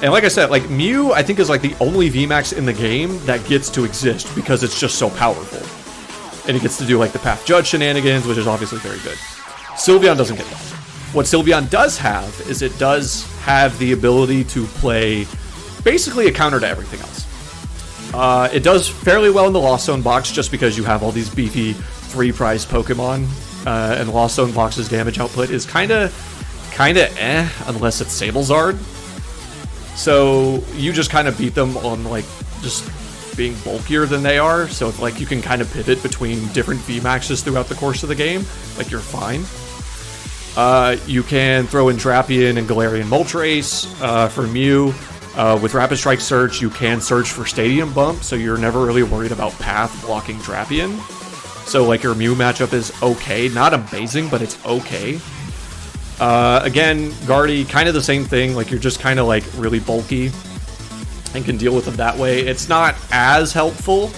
And like I said, like Mew, I think is like the only VMAX in the game that gets to exist because it's just so powerful. And it gets to do like the Path Judge shenanigans, which is obviously very good. Sylveon doesn't get that. What Sylveon does have is it does have the ability to play basically a counter to everything else. It does fairly well in the Lost Zone box just because you have all these beefy 3-prize Pokemon. And Lost Zone box's damage output is kinda unless it's Sablezard. So you just kind of beat them on like just being bulkier than they are. So if, like you can kind of pivot between different VMAXs throughout the course of the game, like you're fine. You can throw in Drapion and Galarian Moltres for Mew. With Rapid Strike Search, you can search for Stadium Bump, so you're never really worried about Path blocking Drapion. So like your Mew matchup is okay, not amazing, but it's okay. Again, Guardy, kind of the same thing, like you're just kind of like really bulky and can deal with them that way. It's not as helpful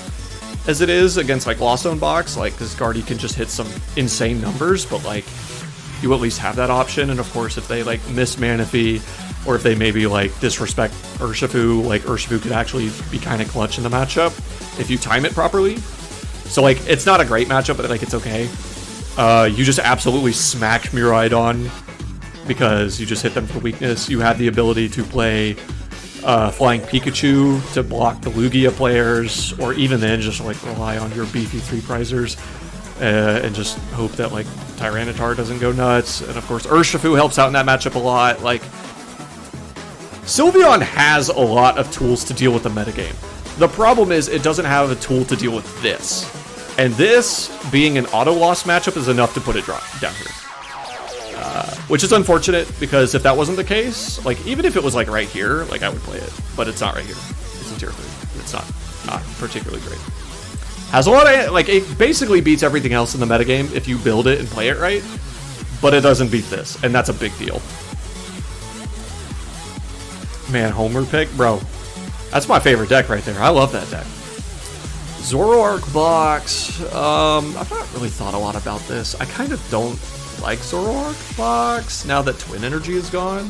as it is against like Lost Zone box, like because Guardy can just hit some insane numbers, but like you at least have that option. And of course, if they like miss Manaphy, or if they maybe like disrespect Urshifu, like Urshifu could actually be kind of clutch in the matchup if you time it properly. So like it's not a great matchup, but like it's okay. You just absolutely smack Miraidon because you just hit them for weakness. You have the ability to play Flying Pikachu to block the Lugia players, or even then just like rely on your beefy 3-prizers and just hope that like Tyranitar doesn't go nuts. And of course Urshifu helps out in that matchup a lot. Like Sylveon has a lot of tools to deal with the metagame. The problem is it doesn't have a tool to deal with this. And this, being an auto-loss matchup, is enough to put it down here. Which is unfortunate, because if that wasn't the case, like, even if it was, like, right here, like, I would play it. But it's not right here. It's in tier 3. It's not particularly great. Has a lot of, like, it basically beats everything else in the metagame if you build it and play it right. But it doesn't beat this, and that's a big deal. Man, Homer pick? Bro, that's my favorite deck right there. I love that deck. Zoroark box. I've not really thought a lot about this. I kind of don't like Zoroark box now that Twin Energy is gone.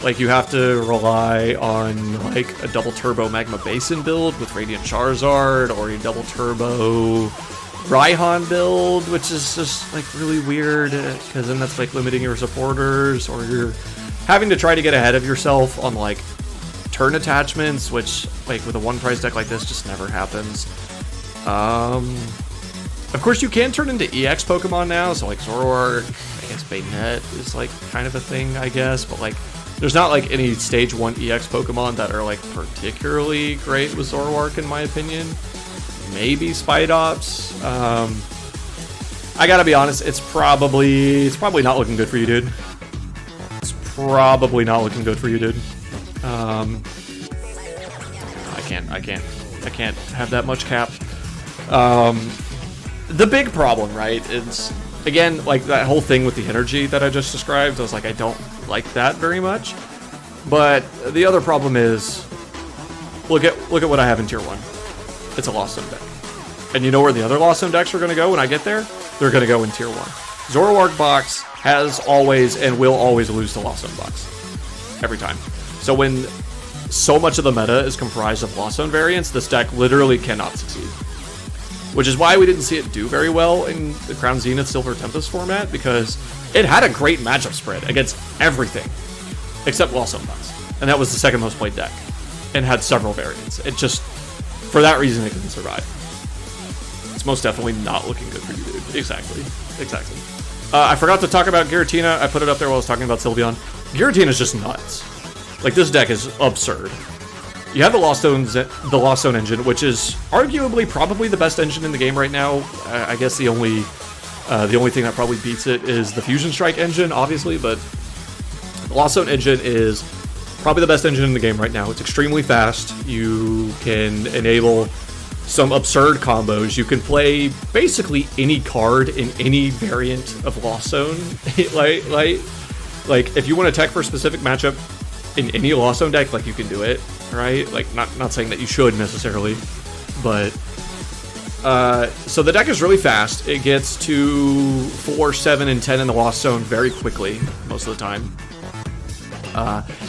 Like, you have to rely on, like, a double turbo Magma Basin build with Radiant Charizard, or a double turbo Raihan build, which is just, like, really weird, because then that's, like, limiting your supporters, or you're having to try to get ahead of yourself on, like, turn attachments, which, like, with a 1-prize deck like this just never happens. Of course, you can turn into EX Pokemon now, so, like, Zoroark, I guess Bayonette is, like, kind of a thing, I guess, but, like, there's not, like, any Stage 1 EX Pokemon that are, like, particularly great with Zoroark, in my opinion. Maybe Spidops. I gotta be honest, it's probably not looking good for you, dude. It's probably not looking good for you, dude. I can't have that much cap. The big problem, right, is, again, like that whole thing with the energy that I just described. I was like, I don't like that very much. But the other problem is, look at what I have in tier 1. It's a Lost Zone deck. And you know where the other Lost Zone decks are going to go when I get there? They're going to go in tier 1. Zoroark box has always and will always lose to Lost Zone box. Every time. So when so much of the meta is comprised of Lost Zone variants, this deck literally cannot succeed. Which is why we didn't see it do very well in the Crown Zenith Silver Tempest format, because it had a great matchup spread against everything except Lost Zone box. And that was the second most played deck. And had several variants. It just, for that reason, it couldn't survive. It's most definitely not looking good for you, dude. Exactly. I forgot to talk about Giratina. I put it up there while I was talking about Sylveon. Giratina is just nuts. Like, this deck is absurd. You have the Lost Zone engine, which is arguably probably the best engine in the game right now. I guess the only thing that probably beats it is the Fusion Strike engine, obviously, but the Lost Zone engine is probably the best engine in the game right now. It's extremely fast. You can enable some absurd combos. You can play basically any card in any variant of Lost Zone. like if you want to tech for a specific matchup in any Lost Zone deck, like, you can do it, right? Like, not saying that you should necessarily, but So the deck is really fast. It gets to 4, 7, and 10 in the Lost Zone very quickly, most of the time.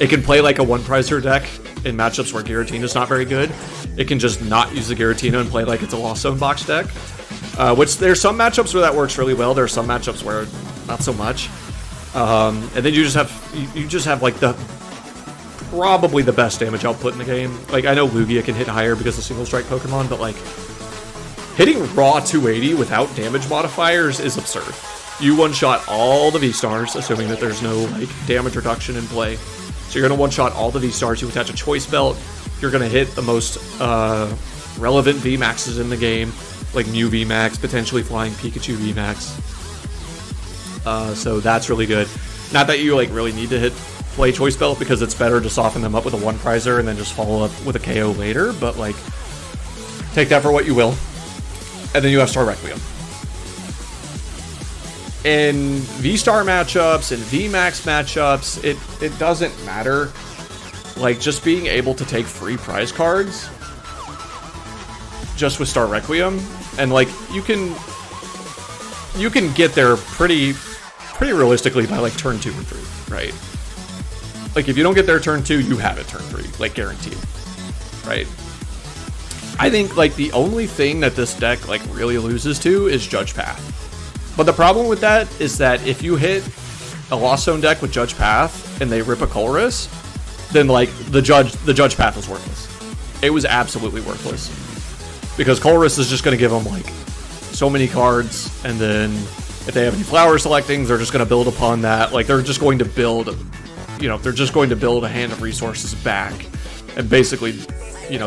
It can play like a one-prizer deck in matchups where Giratina is not very good. It can just not use the Giratina and play like it's a Lost Zone box deck. Which there's some matchups where that works really well. There are some matchups where not so much. And then you just have like probably the best damage output in the game. Like, I know Lugia can hit higher because of single strike Pokemon, but like hitting raw 280 without damage modifiers is absurd. You one-shot all the V-Stars, assuming that there's no like damage reduction in play. So you're gonna one-shot all the V-Stars, you attach a Choice Belt, you're gonna hit the most relevant V-Maxes in the game, like Mew V-Max, potentially Flying Pikachu V-Max. So that's really good. Not that you like really need to play Choice Belt, because it's better to soften them up with a one-prizer and then just follow up with a KO later, but like, take that for what you will. And then you have Star Requiem. In V-Star matchups and V-Max matchups, it doesn't matter. Like, just being able to take free prize cards just with Star Requiem, and like, you can get there pretty realistically by like turn 2 or 3, right? Like, if you don't get there turn 2, you have it turn 3, like guaranteed, right? I think like the only thing that this deck like really loses to is Judge Path. But the problem with that is that if you hit a Lost Zone deck with Judge Path and they rip a Colress, then like the Judge Path was worthless. It was absolutely worthless. Because Colress is just going to give them like so many cards, and then if they have any flower selectings, they're just going to build upon that. Like, they're just going to build, they're just going to build a hand of resources back and basically,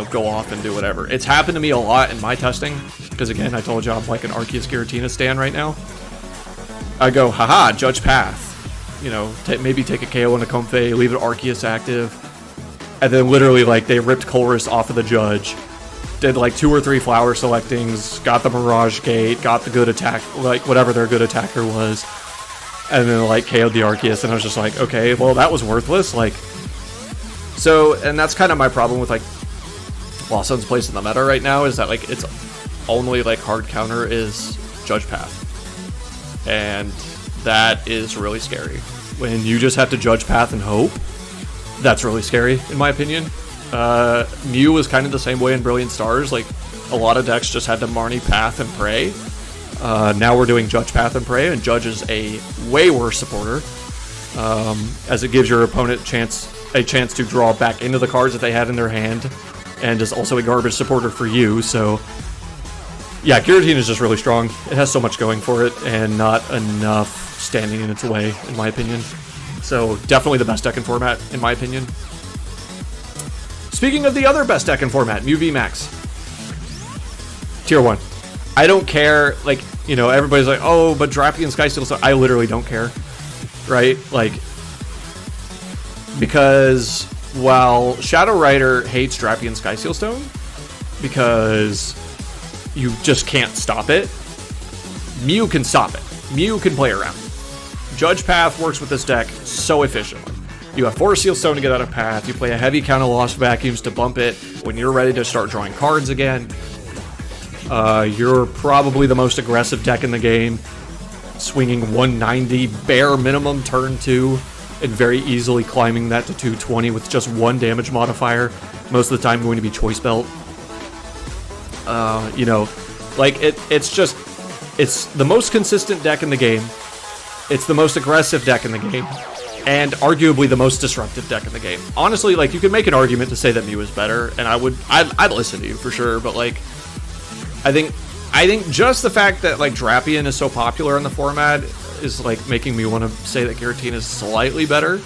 go off and do whatever. It's happened to me a lot in my testing, because again, I told you I'm like an Arceus Giratina stan right now. I go, haha, Judge Path. Maybe take a KO on a Comfey, leave it Arceus active, and then literally like they ripped Colress off of the Judge, did like 2 or 3 flower selectings, got the Mirage Gate, got the good attack, like whatever their good attacker was, and then like KO'd the Arceus, and I was just like, okay, well that was worthless. Like, so, and that's kind of my problem with like Lost Zone's place in the meta right now, is that like its only like hard counter is Judge Path, and that is really scary. When you just have to Judge Path and hope, that's really scary in my opinion. Mew was kind of the same way in Brilliant Stars. Like, a lot of decks just had to Marnie Path and pray. Now we're doing Judge Path and pray, and Judge is a way worse supporter, as it gives your opponent a chance to draw back into the cards that they had in their hand, and is also a garbage supporter for you. So yeah, Giratina is just really strong. It has so much going for it, and not enough standing in its way, in my opinion. So definitely the best deck in format, in my opinion. Speaking of the other best deck in format, Mew VMAX. Tier 1. I don't care, like, everybody's like, oh, but Drapion Skysteel, so I literally don't care, right? Like, because while Shadow Rider hates Drapion Skysteel Stone, because you just can't stop it, Mew can stop it. Mew can play around. Judge Path works with this deck so efficiently. You have Force Seal Stone to get out of Path, you play a heavy count of Lost Vacuums to bump it when you're ready to start drawing cards again. You're probably the most aggressive deck in the game, swinging 190 bare minimum turn 2, and very easily climbing that to 220 with just 1 damage modifier, most of the time going to be Choice Belt. Like, it's the most consistent deck in the game, it's the most aggressive deck in the game, and arguably the most disruptive deck in the game. Honestly, like, you could make an argument to say that Mew is better, and I'd listen to you for sure, but like, I think just the fact that like Drapion is so popular in the format is like making me want to say that Giratina is slightly better,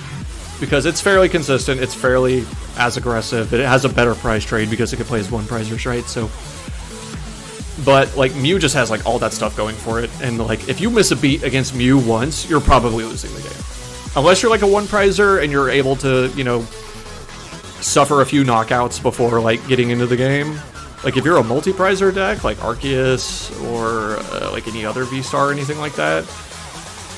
because it's fairly consistent, it's fairly as aggressive, it has a better price trade because it can play as one prizers, right? So, but like Mew just has like all that stuff going for it, and like if you miss a beat against Mew once, you're probably losing the game. Unless you're like a one prizer and you're able to, suffer a few knockouts before like getting into the game. Like, if you're a multi-prizer deck, like Arceus, or like any other V-Star or anything like that,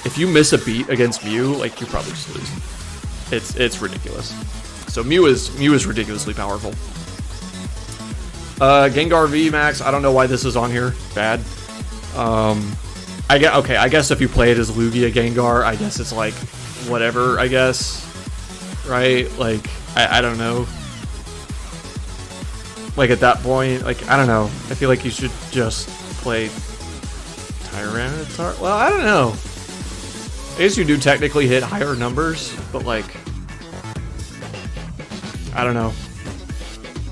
if you miss a beat against Mew, like, you probably just lose. It's ridiculous. So Mew is ridiculously powerful. Gengar VMAX, I don't know why this is on here. Bad. I guess if you play it as Lugia Gengar, I guess it's like, whatever, I guess. Right? Like, I don't know. Like, at that point, like, I don't know. I feel like you should just play Tyranitar. Well, I don't know. I guess you do technically hit higher numbers, but like, I don't know.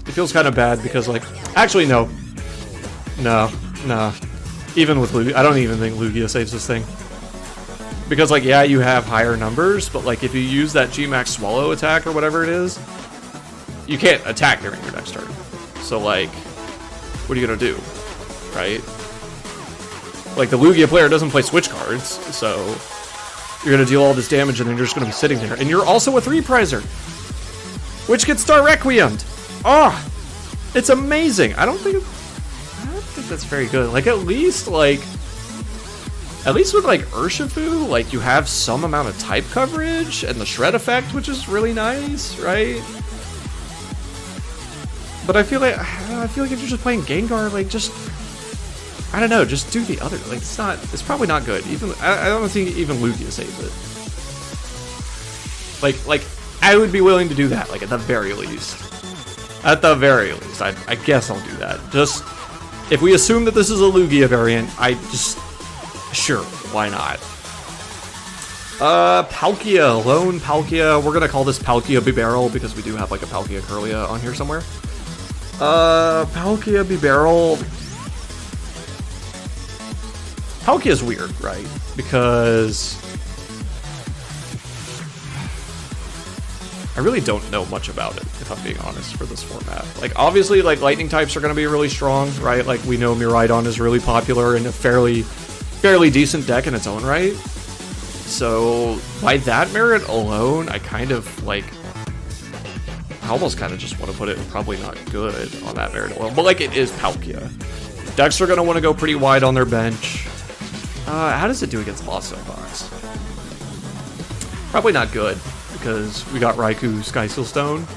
It feels kind of bad because like, actually no. No. Even with Lugia, I don't even think Lugia saves this thing. Because like, yeah, you have higher numbers, but like if you use that G-Max Swallow attack or whatever it is, you can't attack during your next turn. So like, what are you gonna do, right? Like the Lugia player doesn't play switch cards, so you're gonna deal all this damage and then you're just gonna be sitting there. And you're also a 3-prizer, which gets Star Requiemed. Oh, it's amazing. I don't think that's very good. Like at least with like Urshifu, like you have some amount of type coverage and the shred effect, which is really nice, right? But I feel like if you're just playing Gengar, like just, I don't know, just do the other. Like it's probably not good. Even I don't think even Lugia saves it. Like I would be willing to do that. Like at the very least, I guess I'll do that. Just if we assume that this is a Lugia variant, sure, why not? Palkia, Lone Palkia. We're gonna call this Palkia Bibarel because we do have like a Palkia Curlia on here somewhere. Palkia Bibarel. Palkia is weird, right? Because I really don't know much about it, if I'm being honest, for this format. Like, obviously, like, lightning types are going to be really strong, right? Like, we know Miraidon is really popular and a fairly decent deck in its own right. So, by that merit alone, I kind of, like, I almost kind of just want to put it probably not good on that merit alone. But, like, it is Palkia. Decks are going to want to go pretty wide on their bench. How does it do against Lost Zone Box? Probably not good, because we got Raikou Sky Seal Stone,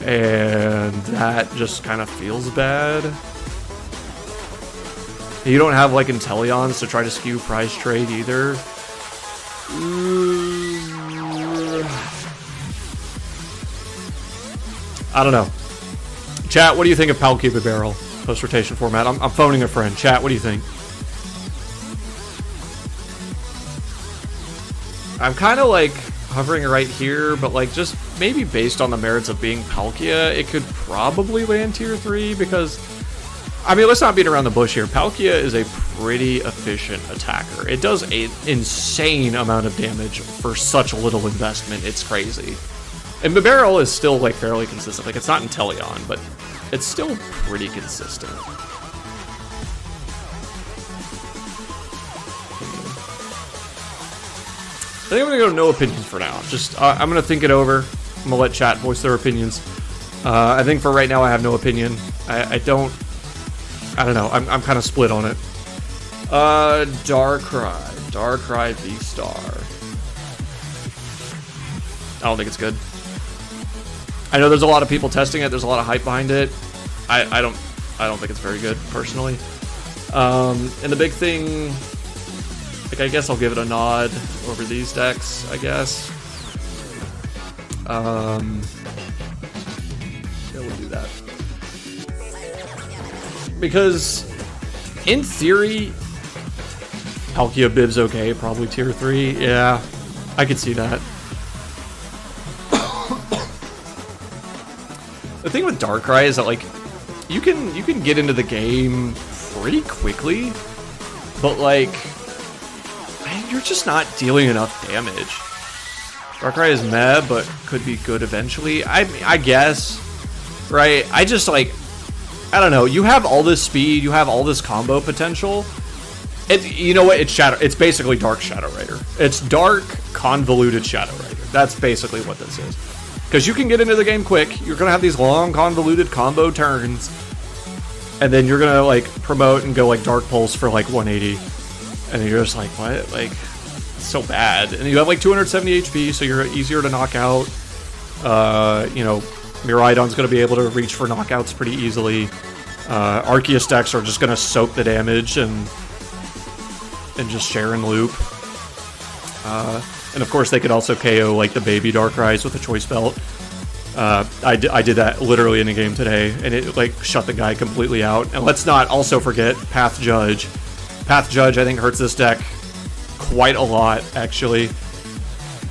and that just kind of feels bad. You don't have, like, Inteleons to try to skew prize trade either. I don't know. Chat, what do you think of Palkia Bibarel post-rotation format? I'm phoning a friend. Chat, what do you think? I'm kind of like hovering right here, but like just maybe based on the merits of being Palkia, it could probably land tier 3 because, I mean, let's not beat around the bush here. Palkia is a pretty efficient attacker. It does an insane amount of damage for such little investment. It's crazy. And Bibarel is still like fairly consistent. Like, it's not Inteleon, but it's still pretty consistent. I think I'm gonna go no opinions for now. Just I'm gonna think it over. I'm gonna let chat voice their opinions. I think for right now I have no opinion. I don't know. I'm kind of split on it. Darkrai V-Star. I don't think it's good. I know there's a lot of people testing it. There's a lot of hype behind it. I don't think it's very good personally. And the big thing, like, I guess I'll give it a nod over these decks, I guess. Yeah, we'll do that. Because, in theory, Palkia Bib's okay, probably tier 3. Yeah, I could see that. The thing with Darkrai is that, like, you can get into the game pretty quickly, but, like, you're just not dealing enough damage. Darkrai is meh, but could be good eventually. I guess, right? I just, like, I don't know. You have all this speed, you have all this combo potential. You know what? It's basically Dark Shadow Rider. It's dark, convoluted Shadow Rider. That's basically what this is. Because you can get into the game quick. You're going to have these long, convoluted combo turns. And then you're going to, like, promote and go, like, Dark Pulse for, like, 180. And then you're just like, what? Like, it's so bad. And you have, like, 270 HP, so you're easier to knock out. You know, Miraidon's going to be able to reach for knockouts pretty easily. Arceus decks are just going to soak the damage and just share and loop. And of course, they could also KO like the baby Darkrai's with a choice belt. I did that literally in a game today, and it like shut the guy completely out. And let's not also forget Path Judge. Path Judge, I think, hurts this deck quite a lot, actually.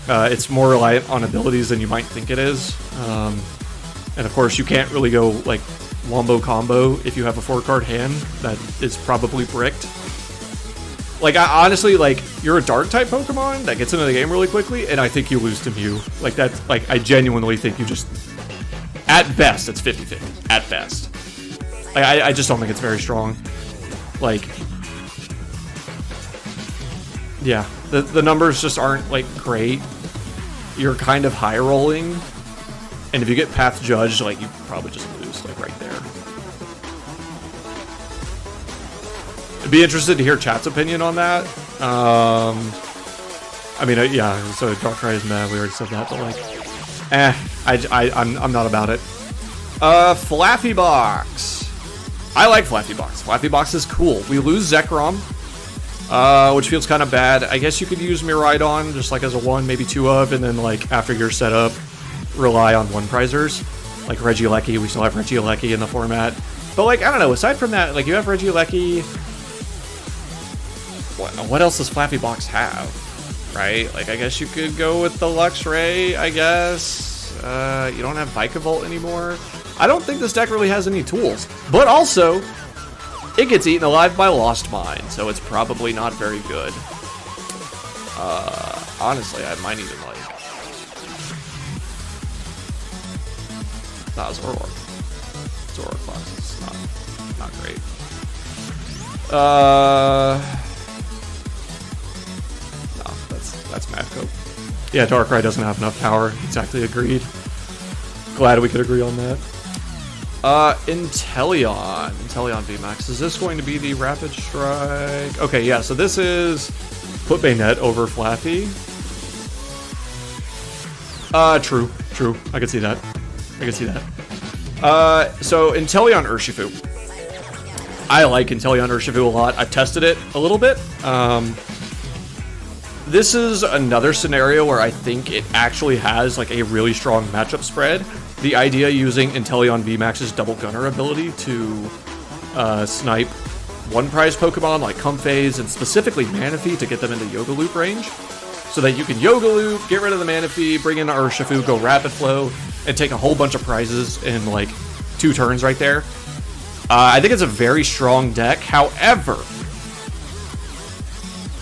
It's more reliant on abilities than you might think it is. And of course, you can't really go like wombo combo if you have a 4-card hand that is probably bricked. Like, I honestly, like, you're a dark type Pokemon that gets into the game really quickly, and I think you lose to Mew. Like, that's, like, I genuinely think you just, at best, it's 50-50. At best. Like, I just don't think it's very strong. Like, yeah, the numbers just aren't, like, great. You're kind of high rolling, and if you get Path Judged, like, you probably just lose, like, right there. I'd be interested to hear chat's opinion on that. I mean, yeah, so Darkrai is mad, we already said that, but like, I'm not about it. Flaffy Box. I like Flaffy Box. Flaffy Box is cool. We lose Zekrom, which feels kind of bad. I guess you could use Miraidon just like as a 1, maybe 2 of, and then like after your setup, rely on 1-prizers. Like Regieleki, we still have Regieleki in the format. But like, I don't know, aside from that, like you have Regieleki. What else does Flaffy Box have, right? Like, I guess you could go with the Luxray, I guess. You don't have Vikavolt anymore. I don't think this deck really has any tools. But also, it gets eaten alive by Lost Mine, so it's probably not very good. Honestly, I might even like... Nah, Zoroark. Zoroark Box is not great. That's Mad Cope. Yeah, Darkrai doesn't have enough power. Exactly, agreed. Glad we could agree on that. Inteleon. Inteleon VMAX. Is this going to be the Rapid Strike? Okay, yeah, so this is put Bayonet over Flaffy. True. I can see that. So Inteleon Urshifu. I like Inteleon Urshifu a lot. I've tested it a little bit. This is another scenario where I think it actually has like a really strong matchup spread. The idea using Inteleon VMAX's Double Gunner ability to snipe 1-prize Pokemon like Comphase and specifically Manaphy to get them into Yoga Loop range. So that you can Yoga Loop, get rid of the Manaphy, bring in Urshifu, go Rapid Flow, and take a whole bunch of prizes in like 2 turns right there. I think it's a very strong deck. However,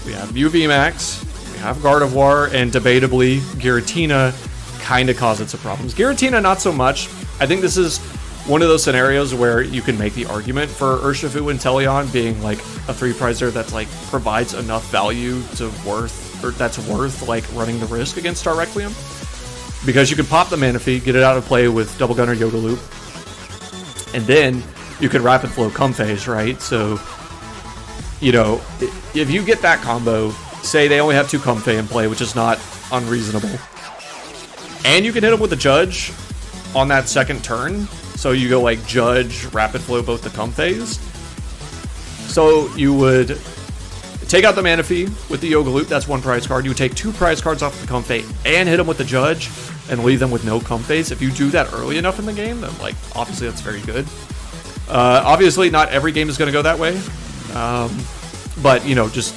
we have Mew VMAX, we have Gardevoir, and debatably Giratina kind of causes some problems. Giratina not so much. I think this is one of those scenarios where you can make the argument for Urshifu and Inteleon being like a 3-prizer that's like provides enough value to that's worth like running the risk against Star Requiem. Because you can pop the Manaphy, get it out of play with Double Gunner Yoga Loop, and then you could Rapid Flow Comphase, right? So, you know, if you get that combo, say they only have 2 Comphase in play, which is not unreasonable, and you can hit them with a Judge on that second turn, so you go like Judge, Rapid Flow both the Comphase. So you would take out the Manaphy with the Yoga Loop, that's 1 prize card. You would take 2 prize cards off the Comphase and hit them with the Judge and leave them with no Comphase. If you do that early enough in the game, then like obviously that's very good. Obviously not every game is going to go that way, but you know, just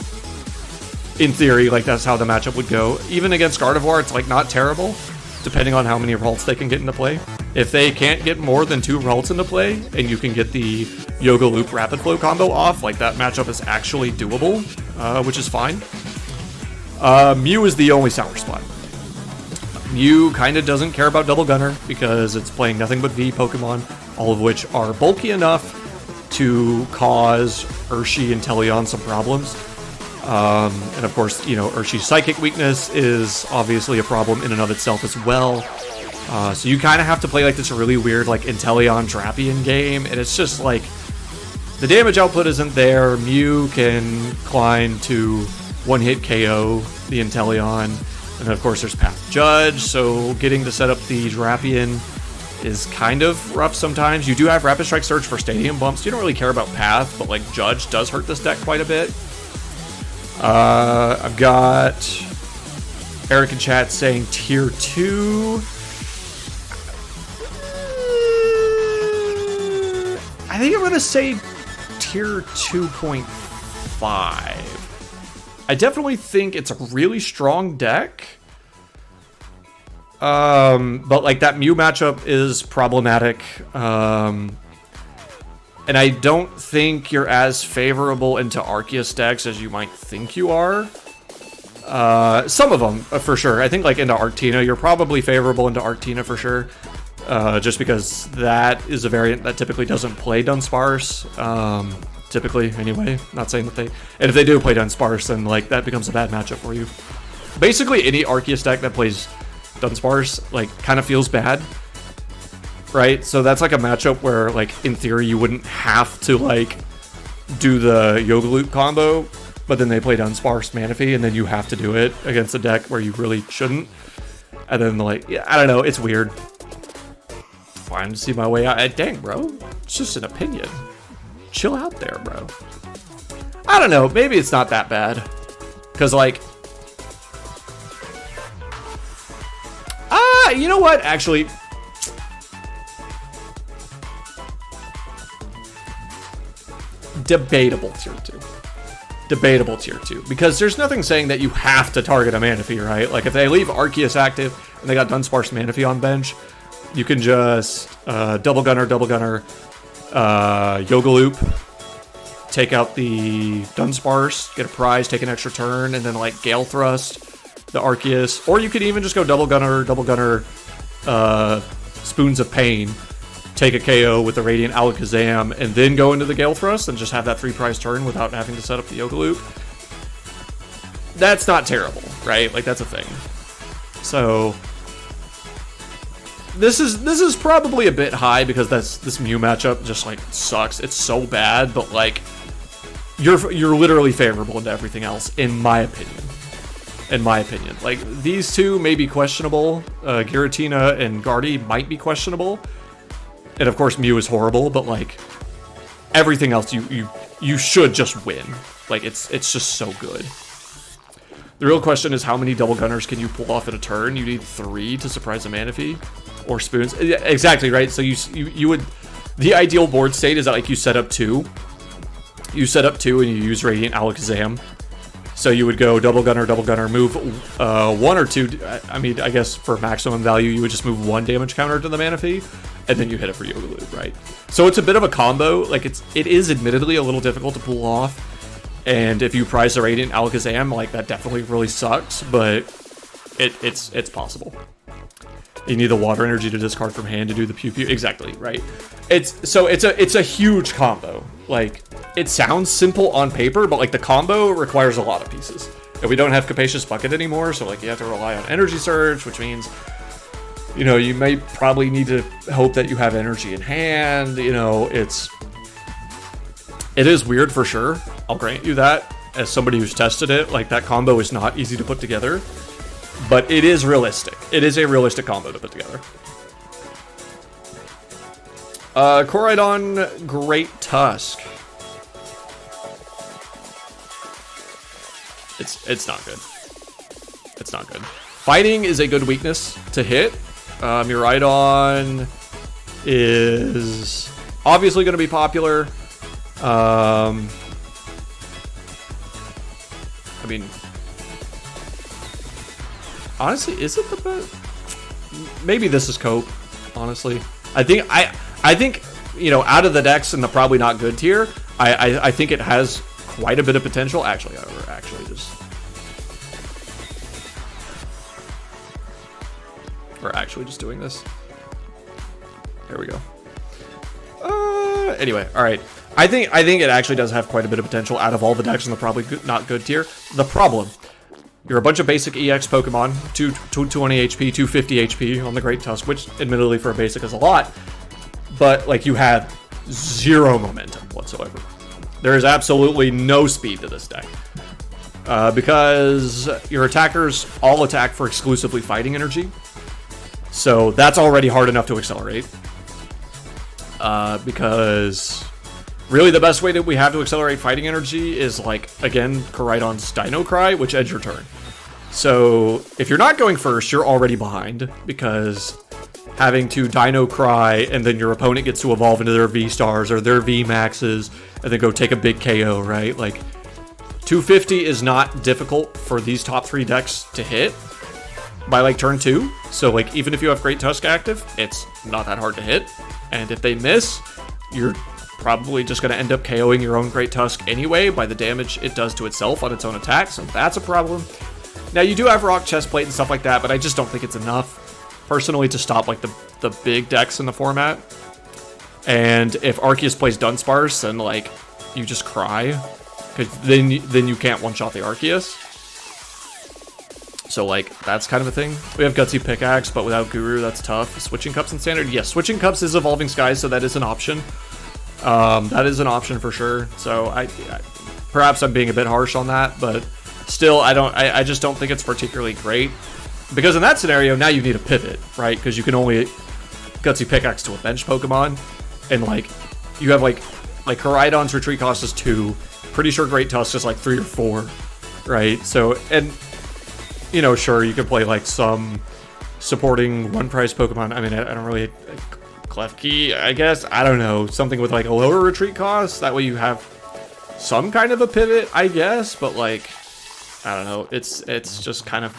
in theory, like that's how the matchup would go. Even against Gardevoir, it's like not terrible, depending on how many Ralts they can get into play. If they can't get more than 2 Ralts into play, and you can get the Yoga Loop Rapid Flow combo off, like that matchup is actually doable, which is fine. Mew is the only sour spot. Mew kind of doesn't care about Double Gunner because it's playing nothing but V Pokemon, all of which are bulky enough to cause Urshi and Inteleon some problems. And of course, you know, Urshi's Psychic weakness is obviously a problem in and of itself as well. So you kind of have to play like this really weird like Inteleon Drapion game, and it's just like the damage output isn't there. Mew can climb to 1-hit KO the Inteleon, and then of course there's Path Judge, so getting to set up the Drapion is kind of rough sometimes. You do have Rapid Strike Surge for stadium bumps. You don't really care about Path, but like Judge does hurt this deck quite a bit. I've got Eric in chat saying tier 2. I think I'm going to say tier 2.5. I definitely think it's a really strong deck. But like that Mew matchup is problematic. And I don't think you're as favorable into Arceus decks as you might think you are. Some of them, for sure. I think like into Arctina, you're probably favorable into Arctina for sure. Just because that is a variant that typically doesn't play Dunsparce. Typically, anyway. Not saying that they... And if they do play Dunsparce, then like that becomes a bad matchup for you. Basically, any Arceus deck that plays Dunsparce, like, kind of feels bad. Right? So that's like a matchup where, like, in theory, you wouldn't have to, like, do the Yoga Loop combo, but then they play Dunsparce Manaphy, and then you have to do it against a deck where you really shouldn't. And then, like, yeah, I don't know, it's weird. Fine to see my way out. Dang, bro. It's just an opinion. Chill out there, bro. I don't know. Maybe it's not that bad. Because, like... you know what? Actually... Debatable tier 2. Debatable tier 2. Because there's nothing saying that you have to target a Manaphy, right? Like, if they leave Arceus active, and they got Dunsparce Manaphy on bench... You can just double gunner, Yoga Loop, take out the Dunsparce, get a prize, take an extra turn, and then like Gale Thrust the Arceus. Or you could even just go double gunner, Spoons of Pain, take a KO with the Radiant Alakazam, and then go into the Gale Thrust and just have that 3 prize turn without having to set up the Yoga Loop. That's not terrible, right? Like, that's a thing. So... This is probably a bit high because this Mew matchup just like sucks. It's so bad, but like you're literally favorable into everything else, in my opinion. In my opinion, like these two may be questionable. Giratina and Guardy might be questionable, and of course Mew is horrible. But like everything else, you should just win. Like it's just so good. The real question is how many double gunners can you pull off in a turn? You need 3 to surprise a Manaphy. Or spoons. Exactly, right? So you would... The ideal board state is that, like, you set up 2. You set up 2 and you use Radiant Alakazam. So you would go double gunner, move 1 or 2... I mean, I guess for maximum value, you would just move 1 damage counter to the Manaphy, and then you hit it for Yoga Loop, right? So it's a bit of a combo. Like, it is admittedly a little difficult to pull off. And if you prize the Radiant Alakazam, like, that definitely really sucks, but it's possible. You need the water energy to discard from hand to do the pew pew. Exactly, right? It's a huge combo. Like, it sounds simple on paper, but like the combo requires a lot of pieces. And we don't have Capacious Bucket anymore, so like you have to rely on Energy Surge, which means, you know, you may probably need to hope that you have energy in hand. You know, it is weird for sure. I'll grant you that. As somebody who's tested it, like that combo is not easy to put together. But it is realistic. It is a realistic combo to put together. Koraidon Great Tusk. It's not good. It's not good. Fighting is a good weakness to hit. Miraidon is obviously going to be popular. I mean... Honestly, is it the best? Maybe this is Cope, honestly. I think, you know, out of the decks in the probably not good tier, I think it has quite a bit of potential. Actually, we're actually just doing this. There we go. Anyway, all right. I think it actually does have quite a bit of potential out of all the decks in the probably not good tier. The problem... You're a bunch of basic EX Pokemon, 220 HP, 250 HP on the Great Tusk, which admittedly for a basic is a lot, but like you have 0 momentum whatsoever. There is absolutely no speed to this deck. Because your attackers all attack for exclusively fighting energy. So that's already hard enough to accelerate. Because really the best way that we have to accelerate fighting energy is, like, again, Koraidon's Dino Cry, which ends your turn. So if you're not going first, you're already behind, because having to Dino Cry and then your opponent gets to evolve into their V-Stars or their V-Maxes and then go take a big KO, right? Like, 250 is not difficult for these top 3 decks to hit by, like, turn 2. So, like, even if you have Great Tusk active, it's not that hard to hit. And if they miss, you're probably just going to end up KOing your own Great Tusk anyway by the damage it does to itself on its own attack, so that's a problem. Now, you do have Rock Chestplate and stuff like that, but I just don't think it's enough, personally, to stop, like, the big decks in the format. And if Arceus plays Dunsparce, then, like, you just cry, because then you can't one-shot the Arceus. So, like, that's kind of a thing. We have Gutsy Pickaxe, but without Guru, that's tough. Switching Cups in Standard? Yes, Switching Cups is Evolving Skies, so that is an option. That is an option for sure. So, perhaps I'm being a bit harsh on that, but still, I just don't think it's particularly great. Because in that scenario, now you need a pivot, right? Because you can only Gutsy Pickaxe to a bench Pokemon, and, like, you have, like Koraidon's Retreat cost is 2. Pretty sure Great Tusk is, like, 3 or 4, right? So, and you know, sure, you could play, like, some supporting one-price Pokemon. I mean, I don't really... Klefki, I guess? I don't know. Something with, like, a lower retreat cost. That way you have some kind of a pivot, I guess. But, like, I don't know. It's just kind of...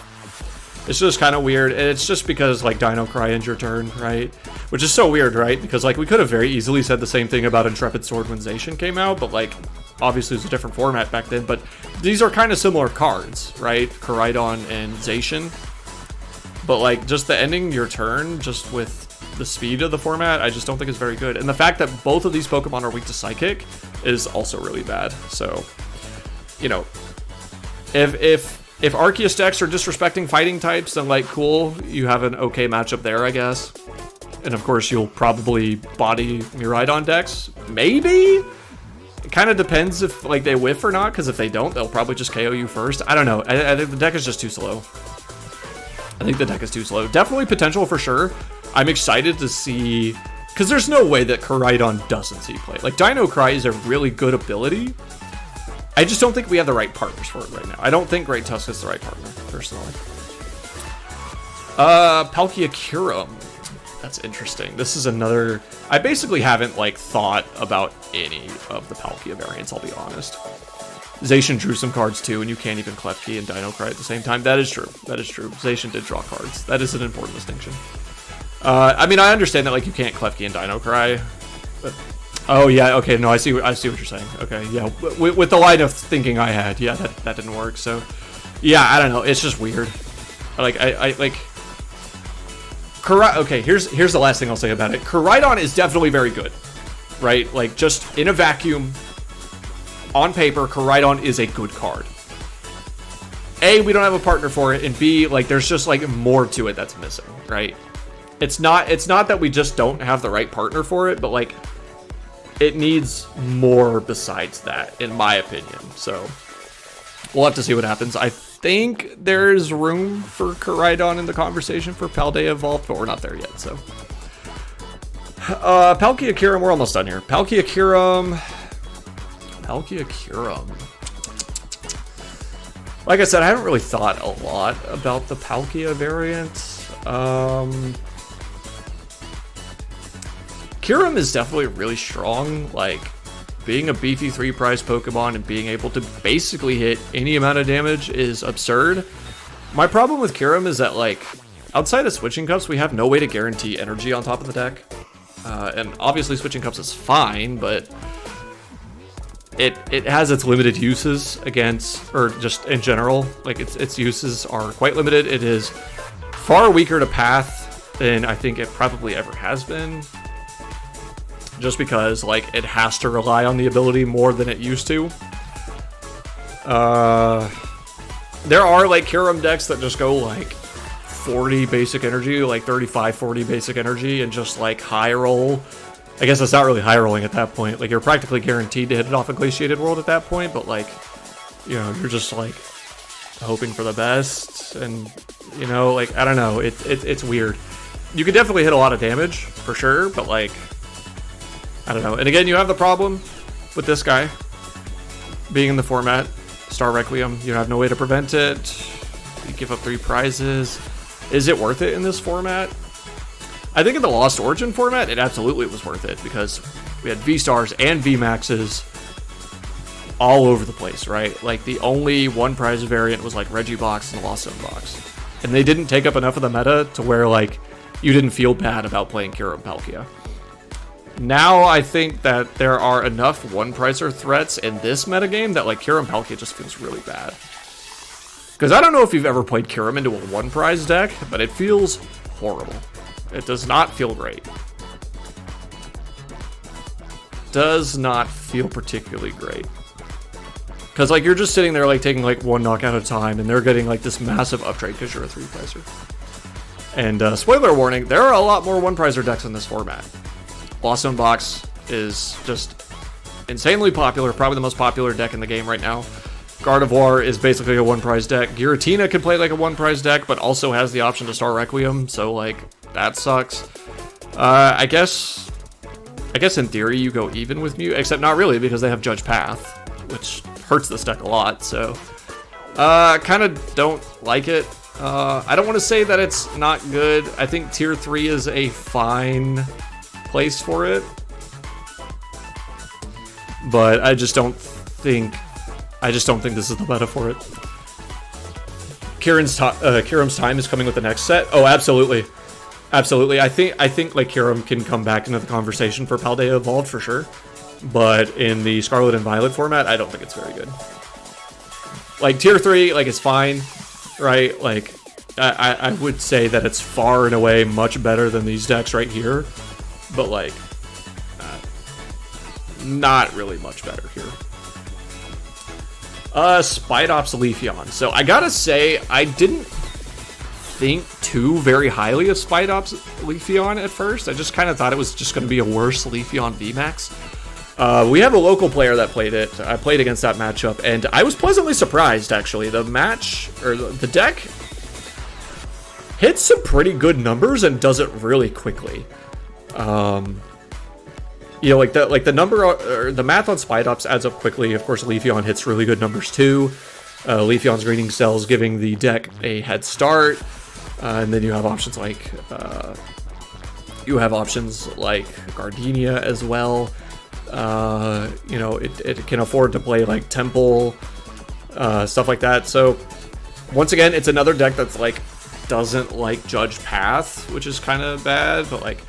It's just kind of weird. And it's just because, like, Dino Cry ends your turn, right? Which is so weird, right? Because, like, we could have very easily said the same thing about Intrepid Sword when Zacian came out. But, like, obviously it was a different format back then. But these are kind of similar cards, right? Koraidon and Zacian. But, like, just the ending your turn, just with the speed of the format, I just don't think is very good. And the fact that both of these Pokemon are weak to Psychic is also really bad. So, you know, if Arceus decks are disrespecting fighting types, then, like, cool, you have an okay matchup there, I guess. And of course, you'll probably body Miraidon decks. Maybe? It kind of depends if, like, they whiff or not, because if they don't, they'll probably just KO you first. I don't know. I think the deck is just too slow. I think the deck is too slow. Definitely potential for sure. I'm excited to see... Because there's no way that Koraidon doesn't see play. Like, Dino Cry is a really good ability. I just don't think we have the right partners for it right now. I don't think Great Tusk is the right partner, personally. Palkia Kyurem. That's interesting. This is another... I basically haven't, like, thought about any of the Palkia variants, I'll be honest. Zacian drew some cards too, and you can't even Klefki and Dino Cry at the same time. That is true. That is true. Zacian did draw cards. That is an important distinction. I mean, I understand that, like, you can't Klefki and Dino Cry. But... Oh, yeah, okay, no, I see what you're saying. Okay, yeah, with the line of thinking I had, yeah, that didn't work, so... Yeah, I don't know, it's just weird. Like, okay, here's the last thing I'll say about it. Koraidon is definitely very good, right? Like, just in a vacuum, on paper, Koraidon is a good card. A, we don't have a partner for it, and B, like, there's just, like, more to it that's missing, right? It's not that we just don't have the right partner for it, but, like, it needs more besides that, in my opinion. So, we'll have to see what happens. I think there's room for Koraidon in the conversation for Paldea Evolved, but we're not there yet, so. Palkia Kyurem, we're almost done here. Palkia Kyurem. Like I said, I haven't really thought a lot about the Palkia variant. Kyurem is definitely really strong. Like, being a beefy 3-prize Pokemon and being able to basically hit any amount of damage is absurd. My problem with Kyurem is that, like, outside of Switching Cups, we have no way to guarantee energy on top of the deck. And obviously Switching Cups is fine, but it has its limited uses against, or just in general, like, its uses are quite limited. It is far weaker to Path than I think it probably ever has been. Just because, like, it has to rely on the ability more than it used to. There are, like, Kyurem decks that just go, like, 40 basic energy, like 35, 40 basic energy, and just, like, high roll. I guess it's not really high rolling at that point. Like, you're practically guaranteed to hit it off a Glaciated World at that point, but, like, you know, you're just, like, hoping for the best, and, you know, like, I don't know, it's weird. you could definitely hit a lot of damage, for sure, but like, I don't know. And again, you have the problem with this guy being in the format. Star Requiem, you have no way to prevent it. You give up 3 prizes. Is it worth it in this format? I think in the Lost Origin format, it absolutely was worth it because we had V-Stars and V-Maxes all over the place, right? Like the only one prize variant was like Regibox and Lost Zone Box. And they didn't take up enough of the meta to where like you didn't feel bad about playing Kira and Palkia. Now I think that there are enough one-prizer threats in this metagame that like Kyurem Palkia just feels really bad. Because I don't know if you've ever played Kyurem into a one-prize deck, but it feels horrible. It does not feel great. Does not feel particularly great. Because like you're just sitting there like taking like 1 knockout at a time, and they're getting like this massive uptrade because you're a 3-prizer. And spoiler warning, there are a lot more one-prizer decks in this format. Lost Zone Box is just insanely popular, probably the most popular deck in the game right now. Gardevoir is basically a one-prize deck. Giratina can play like a one-prize deck, but also has the option to Star Requiem, so like that sucks. I guess in theory you go even with Mew, except not really because they have Judge Path, which hurts this deck a lot. So kind of don't like it. I don't want to say that it's not good. I think tier 3 is a fine place for it, but I just don't think this is the meta for it. Kyurem's time is coming with the next set. Oh, absolutely. I think like Kyurem can come back into the conversation for Paldea Evolved for sure, but in the Scarlet and Violet format, I don't think it's very good. Like tier 3, like it's fine, right? Like I would say that it's far and away much better than these decks right here. But like, not really much better here. Spidops Leafeon. So I gotta say, I didn't think too very highly of Spidops Leafeon at first. I just kind of thought it was just going to be a worse Leafeon VMAX. We have a local player that played it. I played against that matchup, and I was pleasantly surprised, actually. The deck hits some pretty good numbers and does it really quickly. You know, like the number or the math on Spidops adds up quickly. Of course, Leafeon hits really good numbers too. Leafeon's greening cells giving the deck a head start, and then you have options like Gardenia as well. You know, it can afford to play like Temple, stuff like that. So once again, it's another deck that's like doesn't like Judge Path, which is kind of bad, but like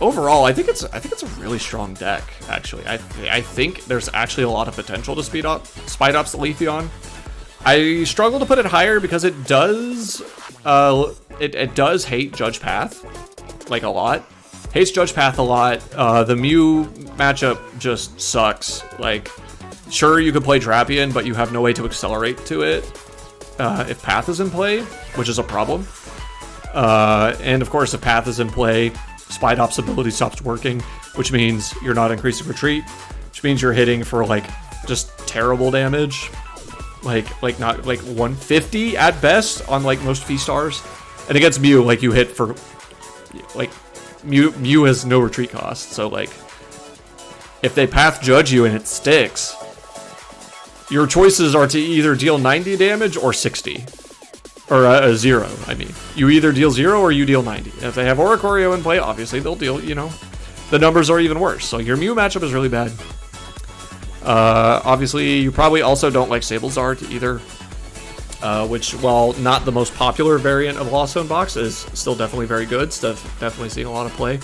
overall, I think it's a really strong deck. Actually, I think there's actually a lot of potential to Spidops the Leafeon. I struggle to put it higher because it does it does hate Judge Path like a lot. Hates Judge Path a lot. The Mew matchup just sucks. Like, sure, you could play Drapion, but you have no way to accelerate to it if Path is in play, which is a problem. And of course, if Path is in play, Spidops' ability stops working, which means you're not increasing retreat, which means you're hitting for like just terrible damage, like not like 150 at best on like most V-Stars. And against Mew, like you hit for like Mew has no retreat cost, so like if they Path Judge you and it sticks, your choices are to either deal 90 damage or 60. Or 0, I mean. You either deal 0 or you deal 90. If they have Oricorio in play, obviously they'll deal, you know, the numbers are even worse. So your Mew matchup is really bad. Obviously, you probably also don't like Sablezard either, which, while not the most popular variant of Lost Zone Box, is still definitely very good. Stuff definitely seeing a lot of play.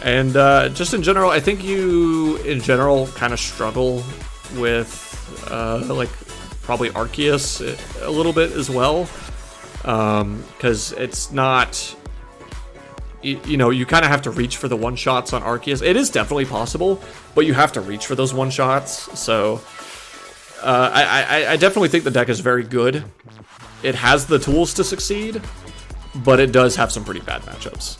And just in general, I think you, in general, kind of struggle with, like, probably Arceus a little bit as well, because it's not, you know, you kind of have to reach for the one-shots on Arceus. It is definitely possible, but you have to reach for those one-shots, so I definitely think the deck is very good. It has the tools to succeed, but it does have some pretty bad matchups.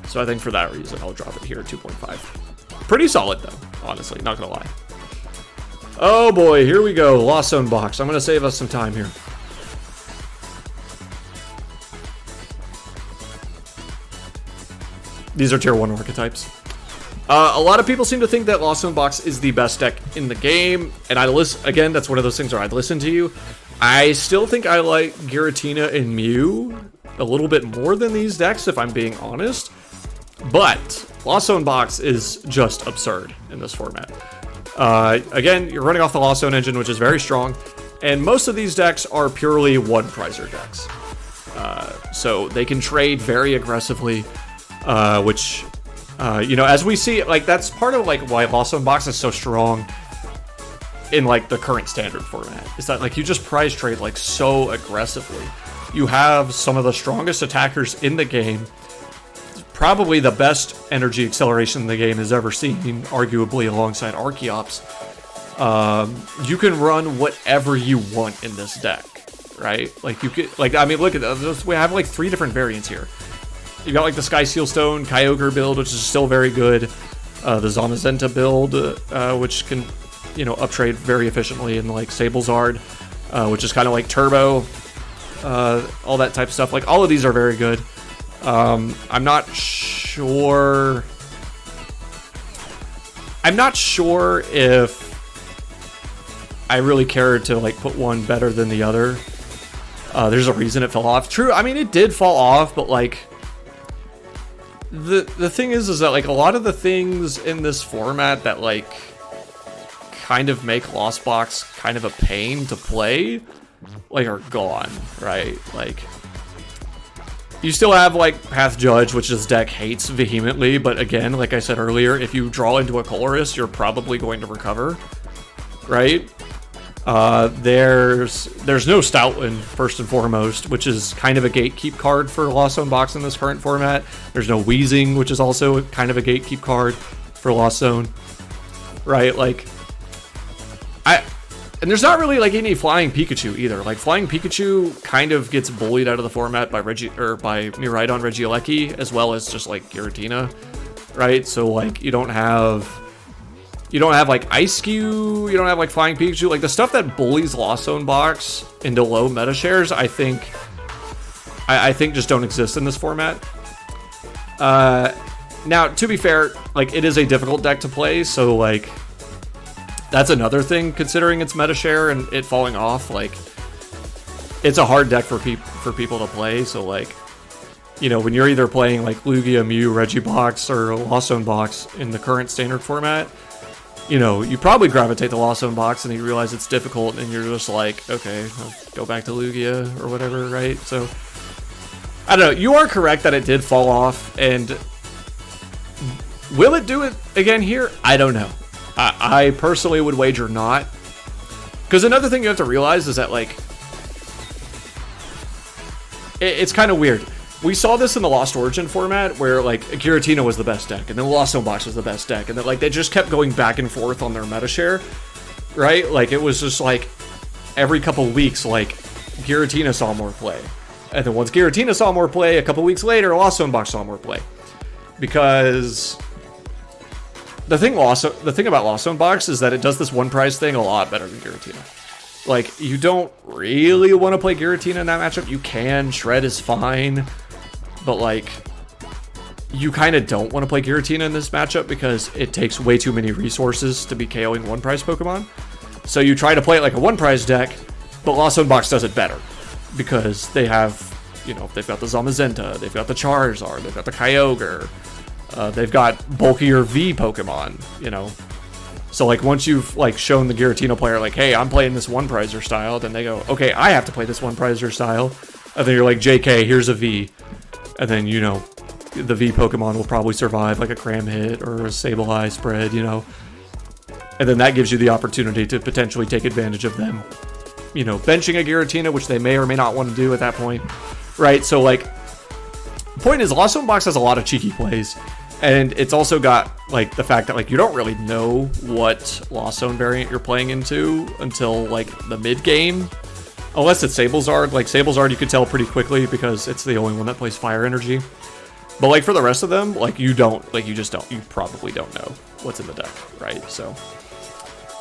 So I think for that reason, I'll drop it here at 2.5. Pretty solid, though, honestly, not gonna lie. Oh boy, here we go. Lost Zone Box. I'm going to save us some time here. These are tier 1 archetypes. A lot of people seem to think that Lost Zone Box is the best deck in the game, and again, that's one of those things where I'd listen to you. I still think I like Giratina and Mew a little bit more than these decks, if I'm being honest. But Lost Zone Box is just absurd in this format. Again, you're running off the Lost Zone engine, which is very strong, and most of these decks are purely one-prizer decks. So they can trade very aggressively, which, you know, as we see, like, that's part of, like, why Lost Zone Box is so strong in, like, the current standard format, is that, like, you just prize trade, like, so aggressively. You have some of the strongest attackers in the game, probably the best energy acceleration the game has ever seen, arguably alongside Archeops. You can run whatever you want in this deck, right? Like, you could, like, I mean, look at this. We have like 3 different variants here. You got like the Sky Sealstone Kyogre build, which is still very good. The Zamazenta build, which can, you know, uptrade very efficiently, and like Sablezard, which is kind of like Turbo, all that type of stuff. Like, all of these are very good. I'm not sure if I really care to like put one better than the other. There's a reason it fell off. True, I mean, it did fall off, but like the thing is that like a lot of the things in this format that like kind of make Lost Box kind of a pain to play, like, are gone, right? Like, you still have like Path Judge, which this deck hates vehemently, but again, like I said earlier, if you draw into a Colress, you're probably going to recover, right? There's no Stoutland, first and foremost, which is kind of a gatekeep card for Lost Zone Box in this current format. There's no Weezing, which is also kind of a gatekeep card for Lost Zone, right? Like, and there's not really like any Flying Pikachu either. Like, Flying Pikachu kind of gets bullied out of the format by by Miraidon Regieleki, as well as just like Giratina, right? So like you don't have like Ice Cube, you don't have like Flying Pikachu, like the stuff that bullies Lost Zone Box into low meta shares. I think just don't exist in this format. Now, to be fair, like, it is a difficult deck to play, so like that's another thing, considering its meta share and it falling off. Like, it's a hard deck for people to play. So like, you know, when you're either playing like Lugia, Mew, Regibox, or Lost Zone Box in the current standard format, you know, you probably gravitate to Lost Zone Box and you realize it's difficult and you're just like, okay, I'll go back to Lugia or whatever, right? So, I don't know. You are correct that it did fall off, and will it do it again here? I don't know. I personally would wager not. Because another thing you have to realize is that, like, it's kind of weird. We saw this in the Lost Origin format, where, like, Giratina was the best deck, and then Lost Zone Box was the best deck, and then, like, they just kept going back and forth on their meta share, right? Like, it was just, like, every couple weeks, like, Giratina saw more play. And then once Giratina saw more play, a couple weeks later, Lost Zone Box saw more play. Because the thing about Lost Zone Box is that it does this one prize thing a lot better than Giratina. Like, you don't really want to play Giratina in that matchup. You can. Shred is fine. But, like, you kind of don't want to play Giratina in this matchup because it takes way too many resources to be KOing one prize Pokemon. So you try to play it like a one prize deck, but Lost Zone Box does it better. Because they have, you know, they've got the Zamazenta, they've got the Charizard, they've got the Kyogre, they've got bulkier V Pokemon, you know. So, like, once you've, like, shown the Giratina player, like, hey, I'm playing this one prizer style, then they go, okay, I have to play this one prizer style. And then you're like, JK, here's a V. And then, you know, the V Pokemon will probably survive, like a Cram Hit or a Sableye spread, you know. And then that gives you the opportunity to potentially take advantage of them, you know, benching a Giratina, which they may or may not want to do at that point, right? So, like, the point is, Lost Zone Box has a lot of cheeky plays. And it's also got, like, the fact that, like, you don't really know what Lost Zone variant you're playing into until, like, the mid-game. Unless it's Sablezard. Like, Sablezard you can tell pretty quickly because it's the only one that plays Fire Energy. But, like, for the rest of them, like, you probably don't know what's in the deck, right? So,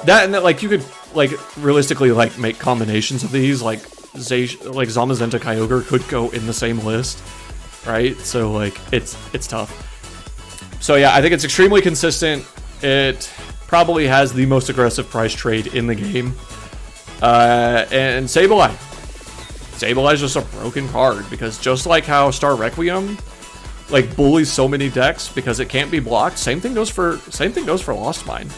that, and that, like, you could, like, realistically, like, make combinations of these. Like, Zamazenta Kyogre could go in the same list, right? So, like, it's tough. So yeah, I think it's extremely consistent. It probably has the most aggressive price trade in the game. And Sableye. Sableye is just a broken card, because just like how Star Requiem like bullies so many decks because it can't be blocked, same thing goes for Lost Mine.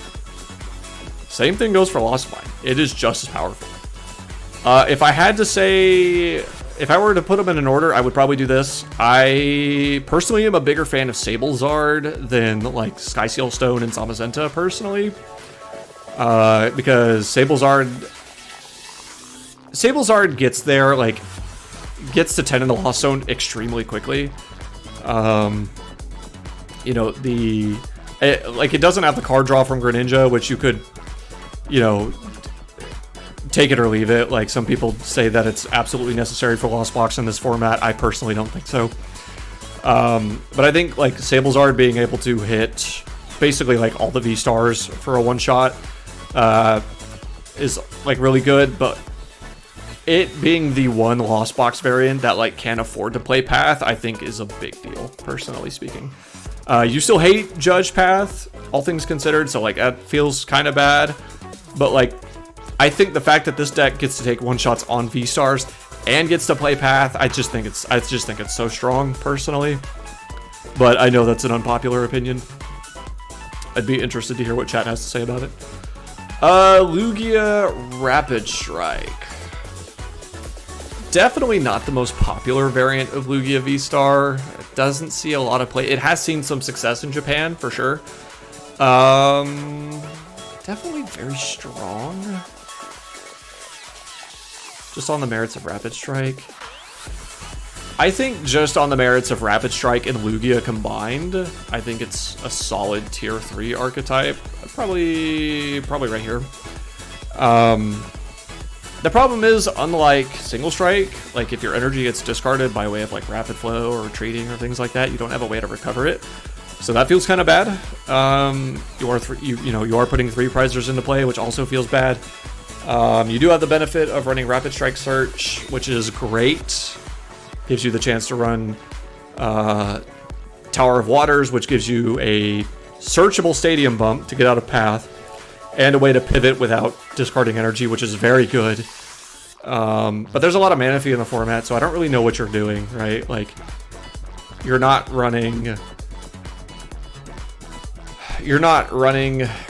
Same thing goes for Lost Mine. It is just as powerful. If I had to say, if I were to put them in an order, I would probably do this. I personally am a bigger fan of Sablezard than like Skyseal Stone and Zamazenta personally. Because Sablezard gets there, like, gets to 10 in the Lost Zone extremely quickly. You know, it doesn't have the card draw from Greninja, which you could, you know, take it or leave it. Like, some people say that it's absolutely necessary for Lost Box in this format. I personally don't think so. But I think, like, Sablezard being able to hit basically, like, all the V-Stars for a one-shot is, like, really good. But it being the one Lost Box variant that, like, can't afford to play Path, I think is a big deal, personally speaking. You still hate Judge Path, all things considered, so, like, that feels kind of bad. But, like, I think the fact that this deck gets to take one-shots on V-Stars and gets to play Path, I just think it's so strong, personally. But I know that's an unpopular opinion. I'd be interested to hear what chat has to say about it. Lugia Rapid Strike. Definitely not the most popular variant of Lugia V-Star. It doesn't see a lot of play. It has seen some success in Japan, for sure. Definitely very strong. Just on the merits of Rapid Strike. I think just on the merits of Rapid Strike and Lugia combined, I think it's a solid tier 3 archetype. Probably right here. The problem is, unlike Single Strike, like if your energy gets discarded by way of like Rapid Flow or trading or things like that, you don't have a way to recover it. So that feels kind of bad. You are putting 3 prizers into play, which also feels bad. You do have the benefit of running Rapid Strike Search, which is great. Gives you the chance to run Tower of Waters, which gives you a searchable stadium bump to get out of Path, and a way to pivot without discarding energy, which is very good. But there's a lot of mana fee in the format, so I don't really know what you're doing, right? Like, you're not running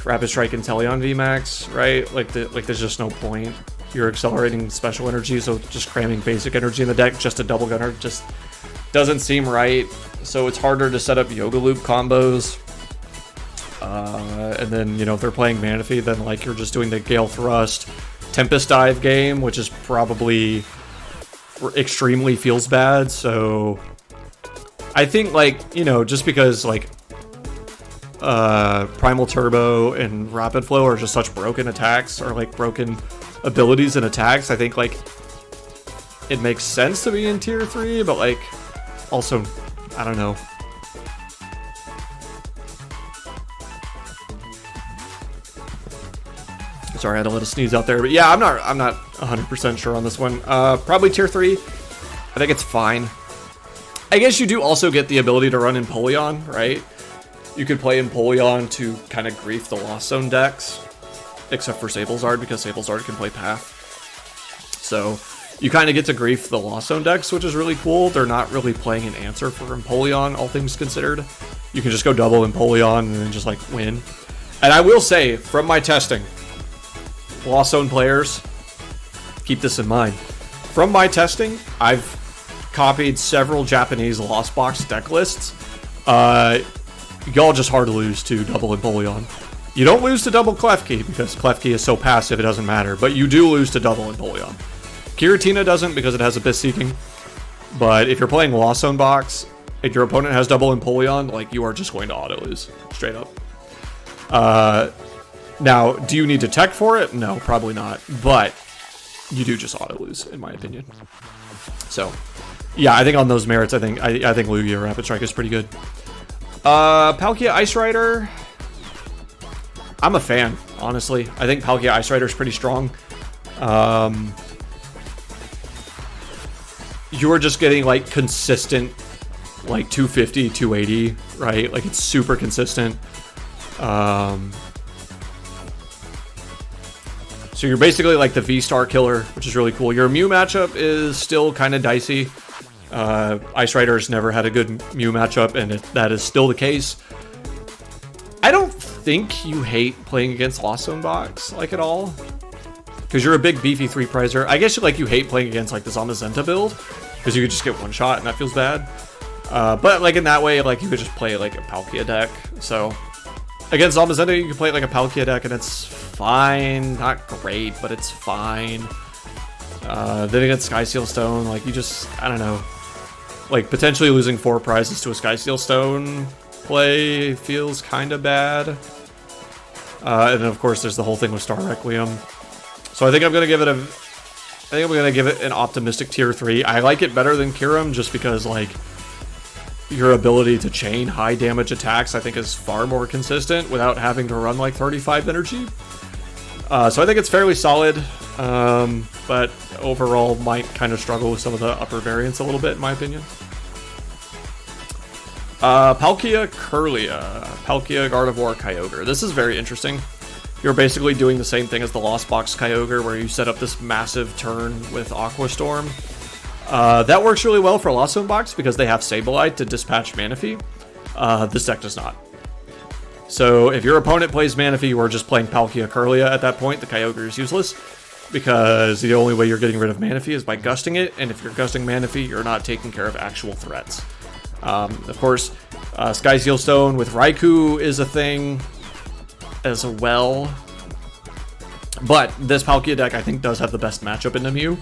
Rapid Strike and Teleon VMAX, right? Like there's just no point. You're accelerating special energy, so just cramming basic energy in the deck just to double gunner just doesn't seem right. So it's harder to set up Yoga Loop combos. And then, if they're playing Manaphy, then like you're just doing the Gale Thrust Tempest Dive game, which is probably extremely feels bad. So I think just because like Primal Turbo and Rapid Flow are just such broken attacks, or like broken abilities and attacks, I think like it makes sense to be in tier 3, but like also I don't know. Sorry, I had a little sneeze out there, but yeah, I'm not 100% sure on this one. Probably tier 3. I think it's fine. I guess you do also get the ability to run Empoleon, right? You could play Empoleon to kind of grief the Lost Zone decks, except for Sablezard, because Sablezard can play Path. So you kind of get to grief the Lost Zone decks, which is really cool. They're not really playing an answer for Empoleon, all things considered. You can just go double Empoleon and then just like win. And I will say, from my testing, Lost Zone players, keep this in mind. From my testing, I've copied several Japanese Lost Box deck lists. Y'all just hard to lose to double Empoleon. You don't lose to double Klefki, because Klefki is so passive it doesn't matter, but you do lose to double Empoleon. Kiratina doesn't, because it has Abyss Seeking. But if you're playing Lost Zone Box, if your opponent has double Empoleon, like, you are just going to auto-lose, straight up. Now, do you need to tech for it? No, probably not. But you do just auto-lose, in my opinion. So, yeah, I think on those merits, I think Lugia Rapid Strike is pretty good. Palkia Ice Rider. I'm a fan, honestly. I think Palkia Ice Rider is pretty strong. You are just getting like consistent like 250, 280, right? Like it's super consistent. So you're basically like the V-Star killer, which is really cool. Your Mew matchup is still kind of dicey. Ice Rider's never had a good Mew matchup, and that is still the case. I don't think you hate playing against Lost Zone Box, like, at all. Because you're a big beefy 3-prizer. I guess you hate playing against, like, the Zamazenta build. Because you could just get one shot, and that feels bad. But, like, in that way, like, you could just play, like, a Palkia deck. So, against Zamazenta, you can play, like, a Palkia deck, and it's fine. Not great, but it's fine. Then against Skyseal Stone, like, you just, I don't know. Like, potentially losing 4 prizes to a Skyseal Stone play feels kind of bad. And then, of course, there's the whole thing with Star Requiem. So I think I'm going to give it an optimistic tier 3. I like it better than Kirim just because, like, your ability to chain high damage attacks, I think, is far more consistent without having to run, like, 35 energy. So I think it's fairly solid, but overall might kind of struggle with some of the upper variants a little bit, in my opinion. Palkia Kirlia, Palkia Gardevoir Kyogre. This is very interesting. You're basically doing the same thing as the Lost Box Kyogre, where you set up this massive turn with Aqua Storm. That works really well for Lost Zone Box because they have Sableye to dispatch Manaphy. This deck does not. So if your opponent plays Manaphy, you are just playing Palkia Kirlia at that point. The Kyogre is useless because the only way you're getting rid of Manaphy is by gusting it, and if you're gusting Manaphy, you're not taking care of actual threats. Of course, Skyseal Stone with Raikou is a thing as well. But this Palkia deck, I think, does have the best matchup in the Mew,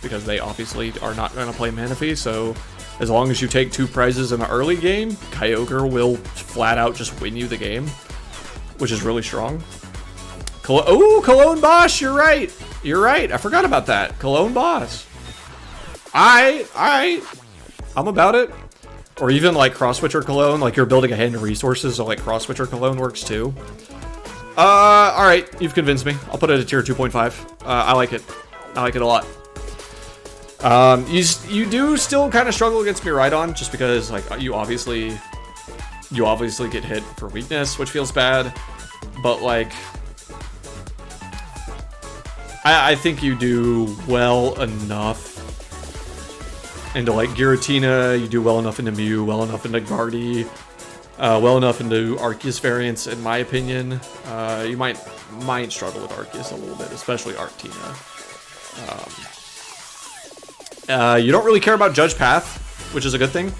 because they obviously are not going to play Manaphy, so as long as you take 2 prizes in the early game, Kyogre will flat out just win you the game, which is really strong. Oh, Cologne Boss, you're right. You're right. I forgot about that. Cologne Boss. I'm about it. Or even like Cross-Switcher Cologne, like you're building a hand of resources, so like Cross-Switcher Cologne works too. Alright, you've convinced me. I'll put it at tier 2.5. I like it. I like it a lot. You do still kind of struggle against Miraidon, just because like you obviously get hit for weakness, which feels bad. But like, I think you do well enough into like Giratina, you do well enough into Mew, well enough into Guardy, well enough into Arceus variants, in my opinion. You might struggle with Arceus a little bit, especially Arctina. You don't really care about Judge Path, which is a good thing,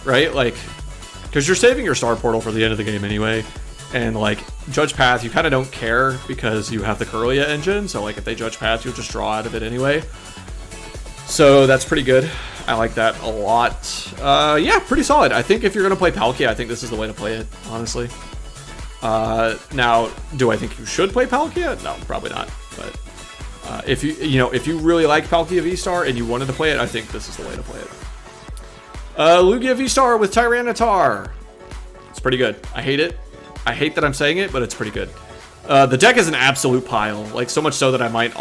right? Like, because you're saving your Star Portal for the end of the game anyway, and like Judge Path, you kind of don't care because you have the Kirlia engine, so like if they Judge Path, you'll just draw out of it anyway. So that's pretty good. I like that a lot. Yeah, pretty solid. I think if you're going to play Palkia, I think this is the way to play it, honestly. Now, do I think you should play Palkia? No, probably not. But if you really like Palkia V-Star and you wanted to play it, I think this is the way to play it. Lugia V-Star with Tyranitar. It's pretty good. I hate it. I hate that I'm saying it, but it's pretty good. The deck is an absolute pile. Like, so much so that I might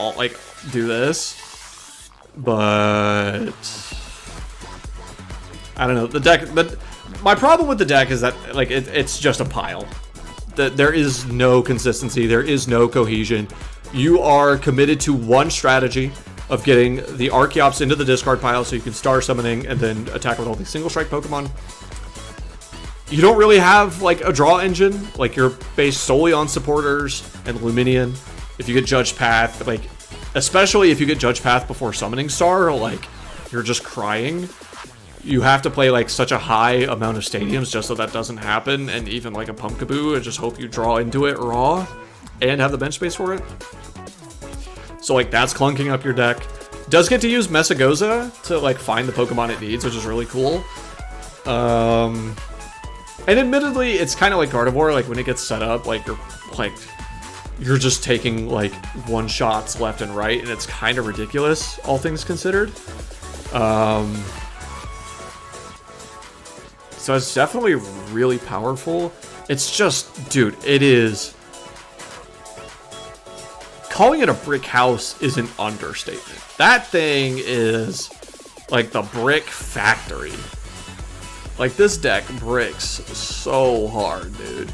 do this. But I don't know. The deck, my problem with the deck is that like it's just a pile. There is no consistency. There is no cohesion. You are committed to one strategy of getting the Archeops into the discard pile so you can star summoning and then attack with all these single strike Pokemon. You don't really have like a draw engine. Like, you're based solely on supporters and Luminion. If you get Judge Path, like, especially if you get Judge Path before Summoning Star, like, you're just crying. You have to play like such a high amount of stadiums just so that doesn't happen, and even like a Pumpkaboo, and just hope you draw into it raw and have the bench space for it. So like, that's clunking up your deck. It does get to use Mesagoza to like find the Pokemon it needs, which is really cool. And admittedly, it's kind of like Gardevoir. Like, when it gets set up, like you're just taking like one shots left and right, and it's kind of ridiculous, all things considered. So it's definitely really powerful. It's just, dude, it is. Calling it a brick house is an understatement. That thing is like the brick factory. Like, this deck bricks so hard, dude.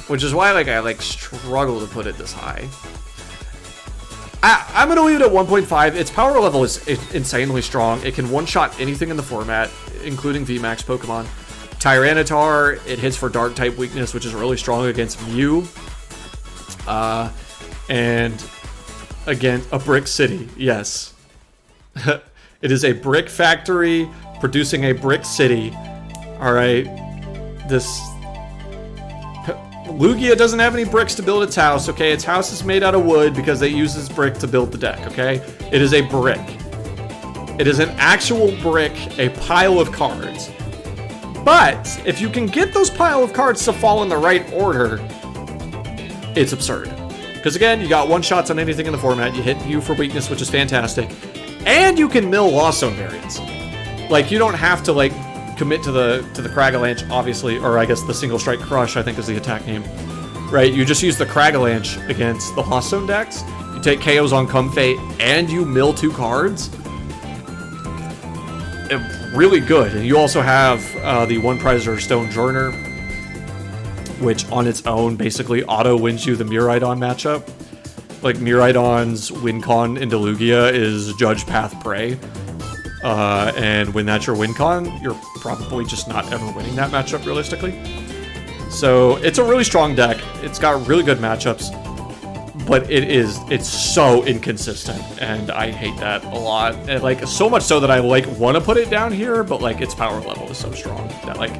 Which is why, like, I, like, struggle to put it this high. I'm going to leave it at 1.5. Its power level is insanely strong. It can one-shot anything in the format, including VMAX Pokemon. Tyranitar, it hits for Dark-type weakness, which is really strong against Mew. And, again, a brick city. Yes. It is a brick factory producing a brick city. Alright. This... Lugia doesn't have any bricks to build its house, okay? Its house is made out of wood because it uses brick to build the deck, okay? It is a brick. It is an actual brick, a pile of cards. But, if you can get those pile of cards to fall in the right order, it's absurd. Because again, you got one-shots on anything in the format, you hit you for weakness, which is fantastic. And you can mill Lost Zone variants. Like, you don't have to, like, commit to the Cragalanche, obviously, or I guess the Single Strike Crush, I think is the attack name. Right, you just use the Cragalanche against the Lost Zone decks. You take KOs on Comfey, and you mill 2 cards. Really good. And you also have the One Prizer Stonejourner, which on its own basically auto wins you the Miraidon matchup. Like, Miraidon's win con into Lugia is Judge Path Prey. And when that's your win con, you're probably just not ever winning that matchup realistically. So it's a really strong deck. It's got really good matchups, but it's so inconsistent, and I hate that a lot. And like, so much so that I like want to put it down here, but like its power level is so strong that like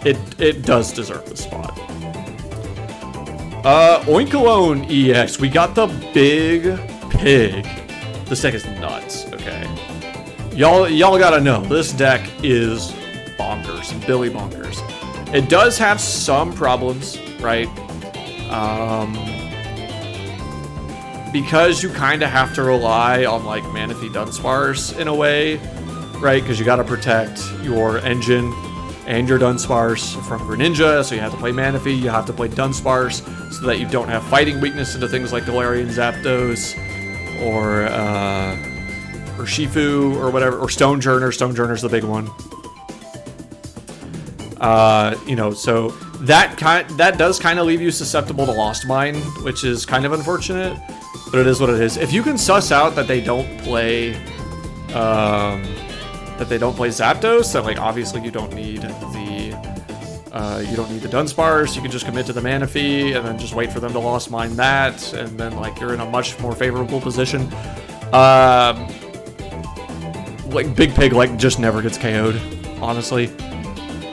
it does deserve the spot. Oinkalone EX. We got the Big Pig. This deck is nuts. Okay. Y'all gotta know, this deck is bonkers, Billy bonkers. It does have some problems, right? Because you kind of have to rely on like Manaphy Dunsparce in a way, right? Because you gotta protect your engine and your Dunsparce from Greninja, so you have to play Manaphy, you have to play Dunsparce, so that you don't have fighting weakness into things like Galarian Zapdos, or Shifu, or whatever, or Stonejourner. Stonejourner's the big one. You know, so that does kind of leave you susceptible to Lost Mine, which is kind of unfortunate, but it is what it is. If you can suss out that they don't play, Zapdos, then like obviously you don't need the Dunsparce. You can just commit to the Manaphy and then just wait for them to Lost Mine that, and then like you're in a much more favorable position. Like Big Pig like just never gets KO'd, honestly.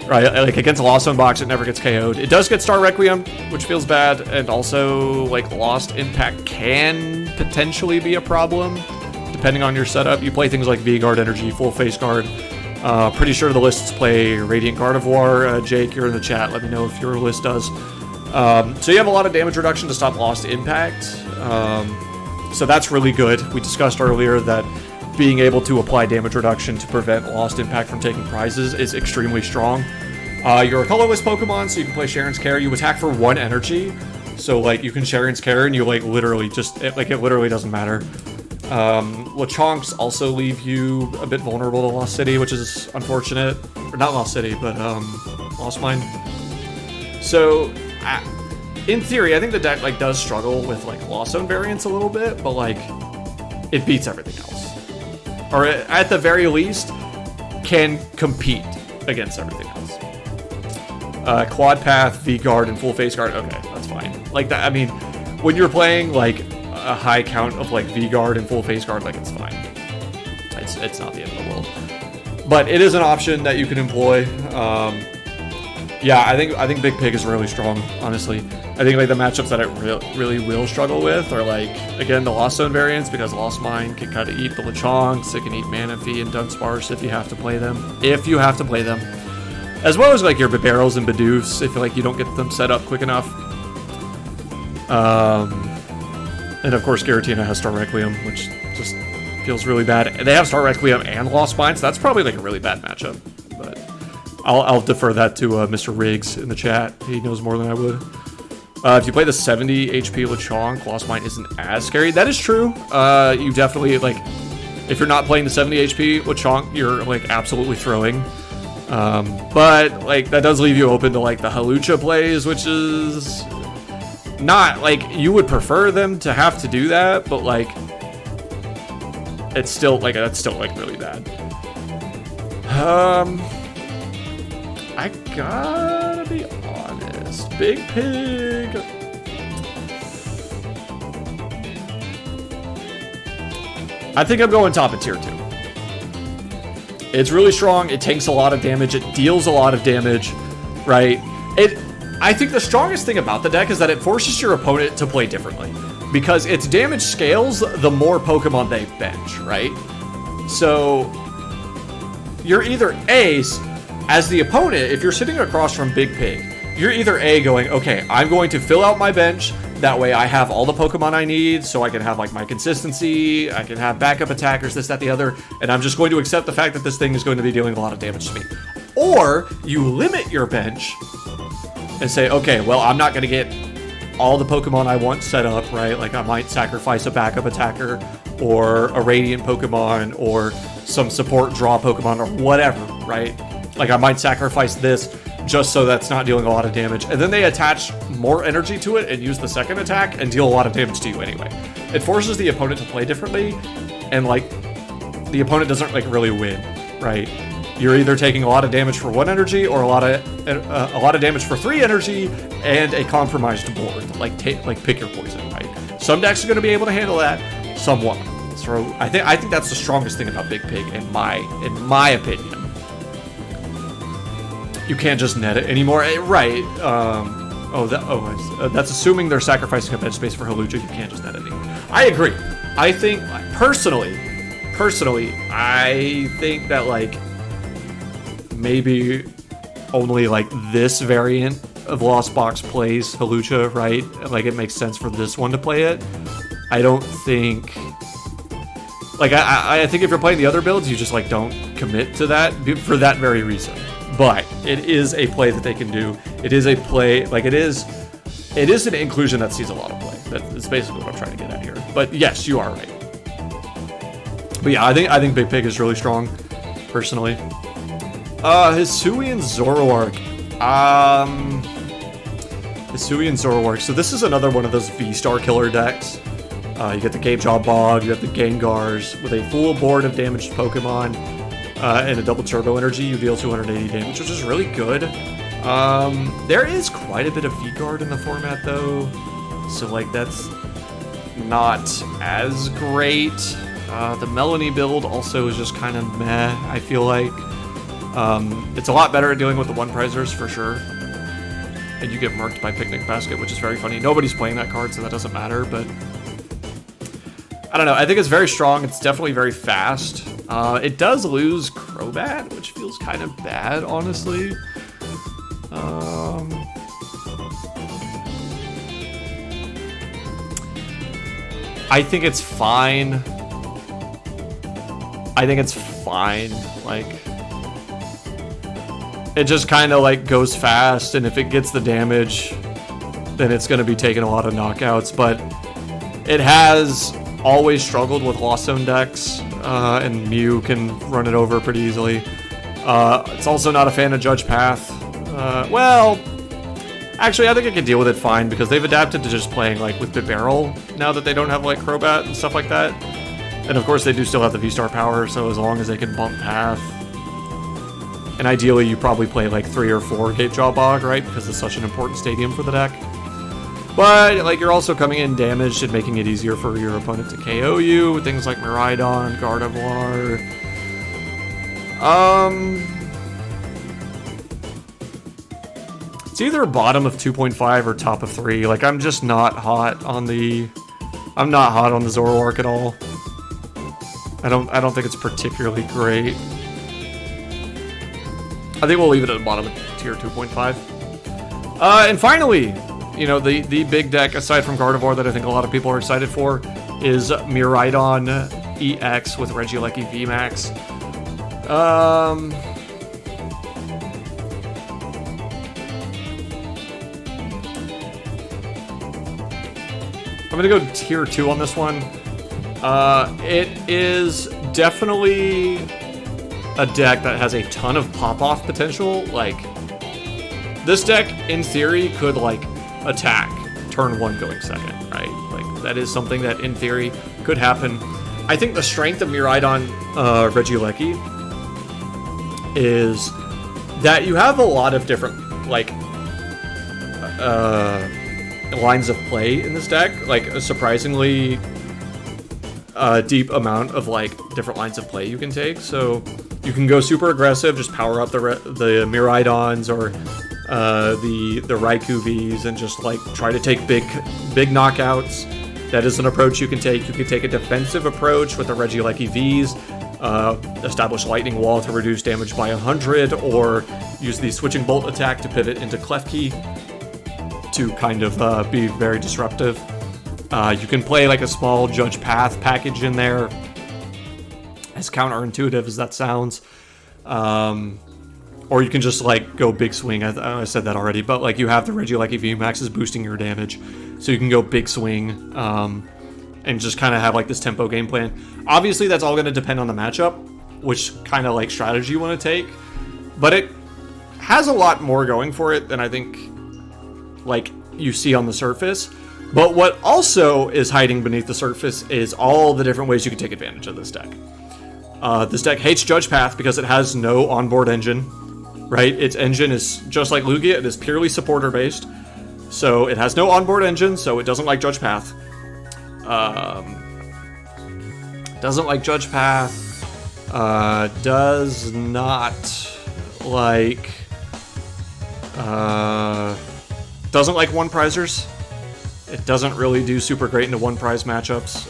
Right, like against a Lost Zone box, it never gets KO'd. It does get Star Requiem, which feels bad, and also like Lost Impact can potentially be a problem, depending on your setup. You play things like V-Guard Energy, Full Face Guard. Pretty sure the lists play Radiant Gardevoir. Jake, you're in the chat. Let me know if your list does. So you have a lot of damage reduction to stop Lost Impact. So that's really good. We discussed earlier that being able to apply damage reduction to prevent Lost Impact from taking prizes is extremely strong. You're a colorless Pokemon, so you can play Sharon's Care. You attack for 1 energy, so like you can Sharon's Care and you like literally just it literally doesn't matter. Lechonks also leave you a bit vulnerable to Lost City, which is unfortunate. Or not Lost City, but Lost Mine. So in theory, I think the deck like does struggle with like Lost Zone variants a little bit, but like it beats everything else. Or at the very least, can compete against everything else. Quad Path, V-Guard, and Full Face Guard, okay, that's fine. Like that, I mean, when you're playing like a high count of like V-Guard and Full Face Guard, like it's fine. It's not the end of the world. But it is an option that you can employ. Yeah, I think Big Pig is really strong, honestly. I think like the matchups that it really will struggle with are like, again, the Lost Zone variants, because Lost Mine can kind of eat the Lechonks, it can eat Manaphy and Dunsparce if you have to play them. As well as like your Bibarels and Bidoofs if like you don't get them set up quick enough. And of course Giratina has Star Requiem, which just feels really bad. They have Star Requiem and Lost Mine, so that's probably like a really bad matchup. But I'll defer that to Mr. Riggs in the chat. He knows more than I would. If you play the 70 HP Lechonk, Lost Mine isn't as scary. That is true. You definitely, like, if you're not playing the 70 HP Lechonk, you're, like, absolutely throwing. But like that does leave you open to like the Hawlucha plays, which is not like you would prefer them to have to do that, but like it's still like that's still like really bad. I gotta be honest, Big Pig. I think I'm going top of tier 2. It's really strong. It takes a lot of damage. It deals a lot of damage, right? I think the strongest thing about the deck is that it forces your opponent to play differently because its damage scales the more Pokemon they bench, right? So you're either A, as the opponent, if you're sitting across from Big Pig, you're either A, going, okay, I'm going to fill out my bench. That way I have all the Pokemon I need, so I can have like my consistency, I can have backup attackers, this, that, the other, and I'm just going to accept the fact that this thing is going to be dealing a lot of damage to me. Or you limit your bench and say, okay, well, I'm not going to get all the Pokemon I want set up, right? Like I might sacrifice a backup attacker or a Radiant Pokemon or some support draw Pokemon or whatever, right? Like I might sacrifice this just so that's not dealing a lot of damage. And then they attach more energy to it and use the second attack and deal a lot of damage to you anyway. It forces the opponent to play differently, and like the opponent doesn't like really win, right? You're either taking a lot of damage for 1 energy or a lot of damage for 3 energy and a compromised board. Like pick your poison, right? Some decks are going to be able to handle that, some won't. So I think that's the strongest thing about Big Pig in my opinion. You can't just net it anymore, right? That's assuming they're sacrificing a bench space for Hawlucha. You can't just net it anymore. I agree. I think personally, I think that like maybe only like this variant of Lost Box plays Hawlucha, right? Like it makes sense for this one to play it. I don't think. Like I think if you're playing the other builds, you just like don't commit to that for that very reason. But it is a play that they can do. It is a play, like it is an inclusion that sees a lot of play. That's basically what I'm trying to get at here. But yes, you are right. But yeah, I think Big Pig is really strong, personally. Hisuian Zoroark. Hisuian Zoroark. So this is another one of those V-Star killer decks. You get the Gamejaw Bog, you have the Gengars. With a full board of damaged Pokemon and a double Turbo Energy, you deal 280 damage, which is really good. There is quite a bit of V-Guard in the format, though. So, like, that's not as great. The Melanie build also is just kind of meh, I feel like. It's a lot better at dealing with the one-prizers, for sure. And you get murked by Picnic Basket, which is very funny. Nobody's playing that card, so that doesn't matter, but I don't know. I think it's very strong. It's definitely very fast. It does lose Crobat, which feels kind of bad, honestly. I think it's fine. Like, it just kind of like goes fast, and if it gets the damage, then it's going to be taking a lot of knockouts. But it has always struggled with Lost Zone decks, and Mew can run it over pretty easily. It's also not a fan of Judge Path. Well, actually, I think it can deal with it fine because they've adapted to just playing like with Bibarel now that they don't have like Crobat and stuff like that. And of course, they do still have the V-Star power, so as long as they can bump Path. And ideally, you probably play like 3 or 4 Gatejaw Bog, right? Because it's such an important stadium for the deck. But, like, you're also coming in damaged and making it easier for your opponent to KO you with things like Miraidon, Gardevoir. It's either bottom of 2.5 or top of 3. Like, I'm just not hot on the... I'm not hot on the Zoroark at all. I don't think it's particularly great. I think we'll leave it at the bottom of tier 2.5. And finally, you know, the big deck, aside from Gardevoir, that I think a lot of people are excited for, is Miraidon EX with Regieleki VMAX. I'm gonna go tier 2 on this one. It is definitely a deck that has a ton of pop-off potential, like, this deck, in theory, could, like, attack turn 1 going second, right? Like, that is something that, in theory, could happen. I think the strength of Miraidon Regieleki is that you have a lot of different, like, lines of play in this deck, like a surprisingly deep amount of like different lines of play you can take. So you can go super aggressive, just power up the Miraidons or the Raikou Vs and just like try to take big knockouts. That is an approach you can take. You can take a defensive approach with the Regieleki Vs, establish Lightning Wall to reduce damage by 100, or use the Switching Bolt attack to pivot into Klefki to kind of be very disruptive. You can play like a small Judge Path package in there, as counterintuitive as that sounds. Or you can just like go big swing. I said that already, but like you have the Regieleki VMAX is boosting your damage, so you can go big swing and just kind of have like this tempo game plan. Obviously, that's all going to depend on the matchup, which kind of like strategy you want to take, but it has a lot more going for it than I think like you see on the surface. But what also is hiding beneath the surface is all the different ways you can take advantage of this deck. This deck hates Judge Path because it has no onboard engine, right? Its engine is just like Lugia, it is purely supporter based. So it has no onboard engine, so it doesn't like Judge Path. Doesn't like Judge Path. Does not like... doesn't like one prizers. It doesn't really do super great into one prize matchups.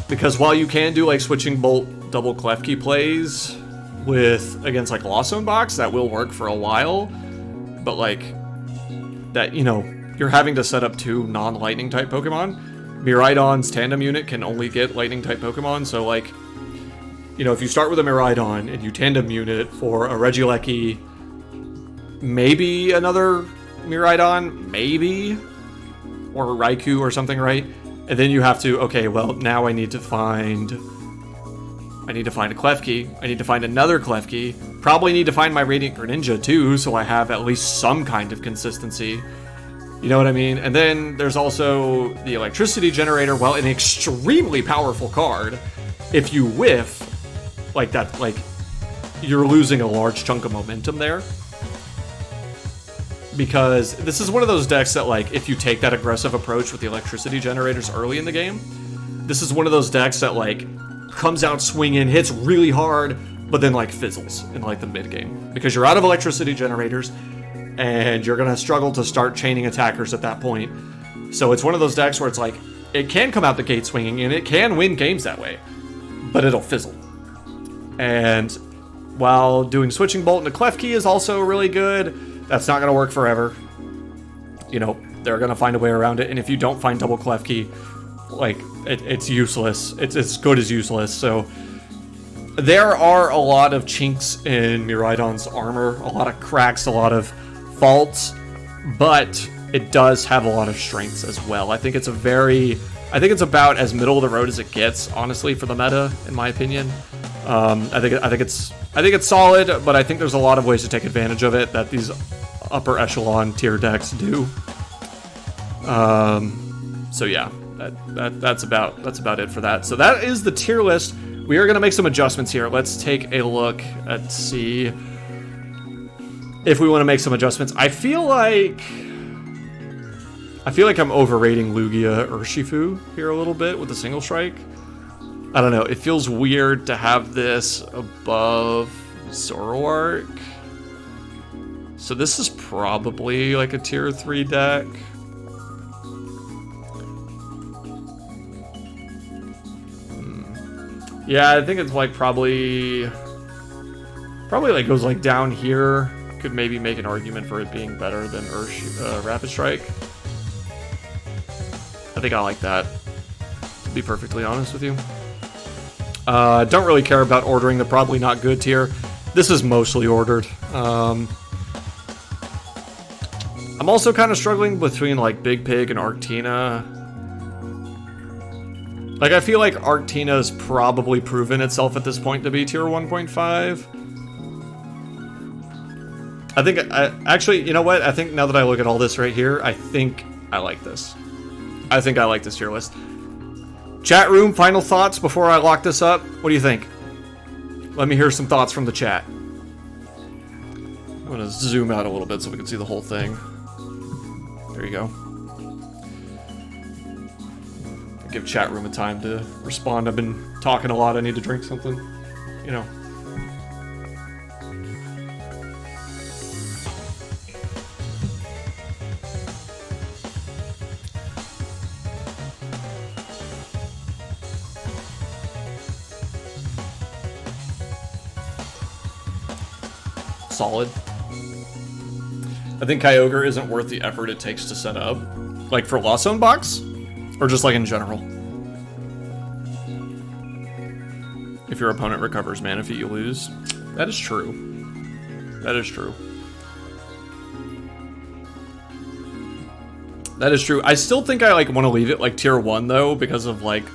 Because while you can do like Switching Bolt double Klefki plays against like Lost Zone Box, that will work for a while. But like that, you know, you're having to set up 2 non-lightning type Pokemon. Miraidon's tandem unit can only get lightning type Pokemon, so like, you know, if you start with a Miraidon and you tandem unit for a Regieleki, maybe another Miraidon, maybe, or a Raikou or something, right? And then you have to, okay, well, now I need to find a Klefki. I need to find another Klefki. Probably need to find my Radiant Greninja too, so I have at least some kind of consistency. You know what I mean? And then there's also the Electricity Generator. Well, an extremely powerful card. If you whiff, like that, like, you're losing a large chunk of momentum there. Because this is one of those decks that, like, if you take that aggressive approach with the Electricity Generators early in the game, this is one of those decks that, like, comes out swinging, hits really hard, but then, like, fizzles in, like, the mid-game. Because you're out of Electricity Generators, and you're going to struggle to start chaining attackers at that point. So it's one of those decks where it's like, it can come out the gate swinging, and it can win games that way, but it'll fizzle. And while doing Switching Bolt into Klefki is also really good, that's not going to work forever. You know, they're going to find a way around it, and if you don't find double Klefki, like, it's useless. It's as good as useless, so... There are a lot of chinks in Miraidon's armor, a lot of cracks, a lot of faults, but it does have a lot of strengths as well. I think it's about as middle of the road as it gets, honestly, for the meta, in my opinion. I think it's solid, but I think there's a lot of ways to take advantage of it that these upper echelon tier decks do. So yeah, that's about it for that. So that is the tier list. We are going to make some adjustments here. Let's take a look and see if we want to make some adjustments. I feel like I'm overrating Lugia Urshifu here a little bit with the single strike. I don't know. It feels weird to have this above Zoroark. So this is probably like a tier 3 deck. Yeah, I think it's like probably like goes like down here. Could maybe make an argument for it being better than Rapid Strike. I think I like that, to be perfectly honest with you. Don't really care about ordering the probably not good tier. This is mostly ordered. I'm also kind of struggling between like Big Pig and Arctina. Like, I feel like Arctina's probably proven itself at this point to be tier 1.5. I think, actually, you know what? I think now that I look at all this right here, I think I like this. I think I like this tier list. Chat room, final thoughts before I lock this up? What do you think? Let me hear some thoughts from the chat. I'm gonna zoom out a little bit so we can see the whole thing. There you go. Give chat room a time to respond. I've been talking a lot. I need to drink something. You know. Solid. I think Kyogre isn't worth the effort it takes to set up. Like for Lost Zone box? Or just like in general? If your opponent recovers mana feat, you lose. That is true. That is true. That is true. I still think I like want to leave it like tier 1 though, because of like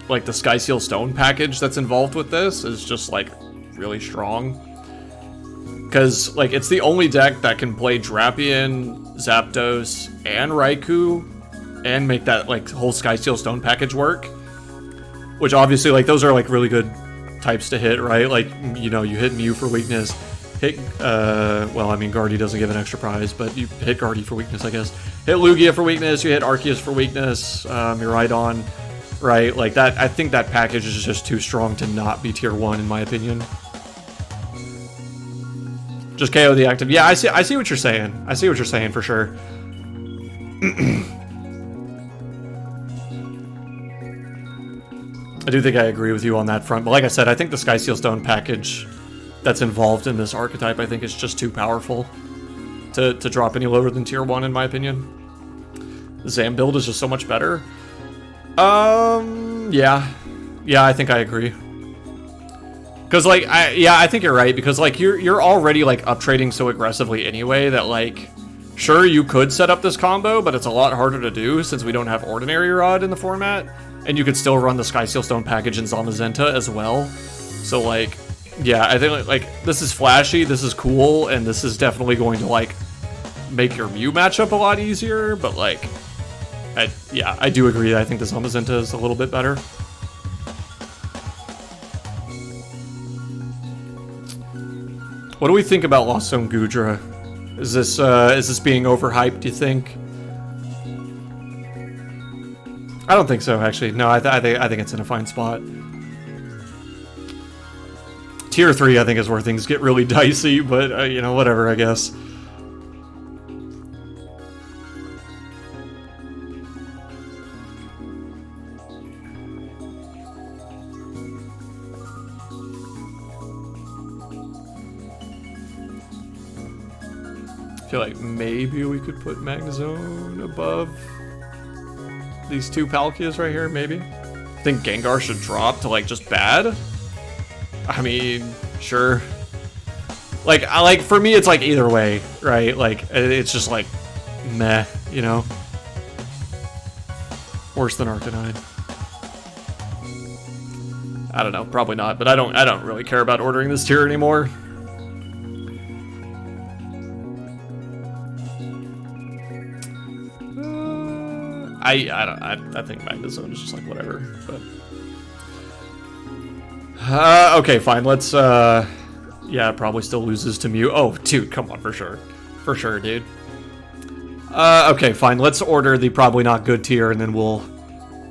the Sky Seal Stone package that's involved with this is just like really strong. Because, like, it's the only deck that can play Drapion, Zapdos, and Raikou, and make that, like, whole Sky Seal Stone package work. Which, obviously, like, those are, like, really good types to hit, right? Like, you know, you hit Mew for weakness, hit, well, I mean, Guardy doesn't give an extra prize, but you hit Guardy for weakness, I guess. Hit Lugia for weakness, you hit Arceus for weakness, you're right on, right? Like, that, I think that package is just too strong to not be tier 1, in my opinion. Just KO the active. Yeah, I see what you're saying. I see what you're saying for sure. I do think I agree with you on that front. But like I said, I think the Sky Seal Stone package that's involved in this archetype, I think is just too powerful to drop any lower than tier 1, in my opinion. The Zam build is just so much better. Yeah. Yeah, I think I agree. Because, like, I think you're right, because, like, you're already, like, up trading so aggressively anyway that, like, sure, you could set up this combo, but it's a lot harder to do since we don't have Ordinary Rod in the format, and you could still run the Sky Seal Stone package in Zamazenta as well. So, like, yeah, I think, like, this is flashy, this is cool, and this is definitely going to, like, make your Mew matchup a lot easier, but, like, yeah, I do agree that I think the Zamazenta is a little bit better. What do we think about Lost Zone Goodra? Is this being overhyped, do you think? I don't think so, actually. No, I think it's in a fine spot. Tier 3, I think, is where things get really dicey, but, you know, whatever, I guess. I feel like maybe we could put Magnezone above these two Palkias right here, maybe. I think Gengar should drop to, like, just bad. I mean, sure. Like, for me, it's, like, either way, right? Like, it's just, like, meh, you know? Worse than Arcanine. I don't know, probably not, but I don't really care about ordering this tier anymore. I think Magnezone is just like whatever, but okay, fine. Let's yeah, it probably still loses to Mew. Oh, dude, come on, for sure, dude. Okay, fine. Let's order the probably not good tier, and then we'll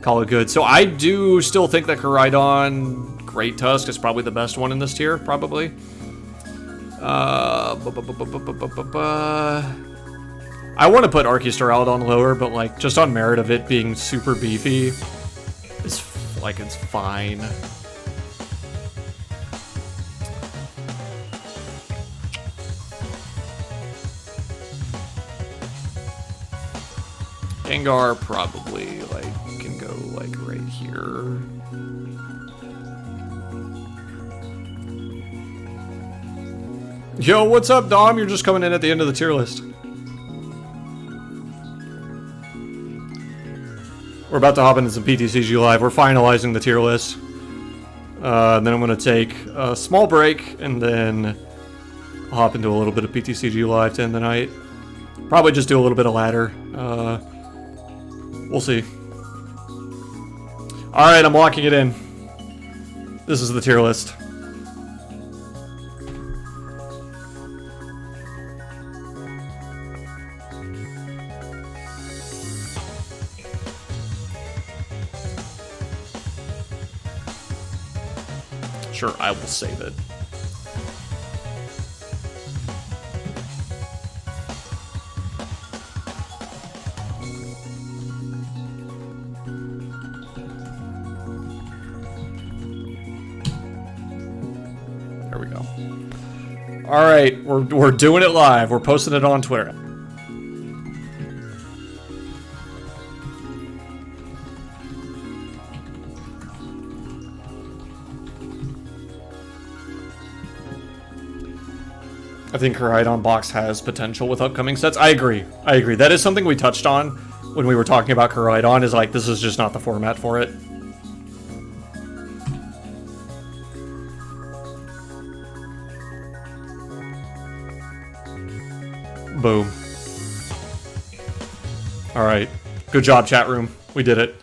call it good. So I do still think that Koraidon Great Tusk is probably the best one in this tier, probably. I want to put Arceus-Duraludon lower, but, like, just on merit of it being super beefy, it's fine. Gengar probably, like, can go, like, right here. Yo, what's up, Dom? You're just coming in at the end of the tier list. We're about to hop into some PTCG Live. We're finalizing the tier list. Then I'm going to take a small break, and then I'll hop into a little bit of PTCG Live to end the night. Probably just do a little bit of ladder. We'll see. Alright, I'm locking it in. This is the tier list. Sure, I will save it. There we go. All right, we're doing it live. We're posting it on Twitter. I think Koraidon box has potential with upcoming sets. I agree. I agree. That is something we touched on when we were talking about Koraidon, is like, this is just not the format for it. Boom. Alright. Good job, chat room. We did it.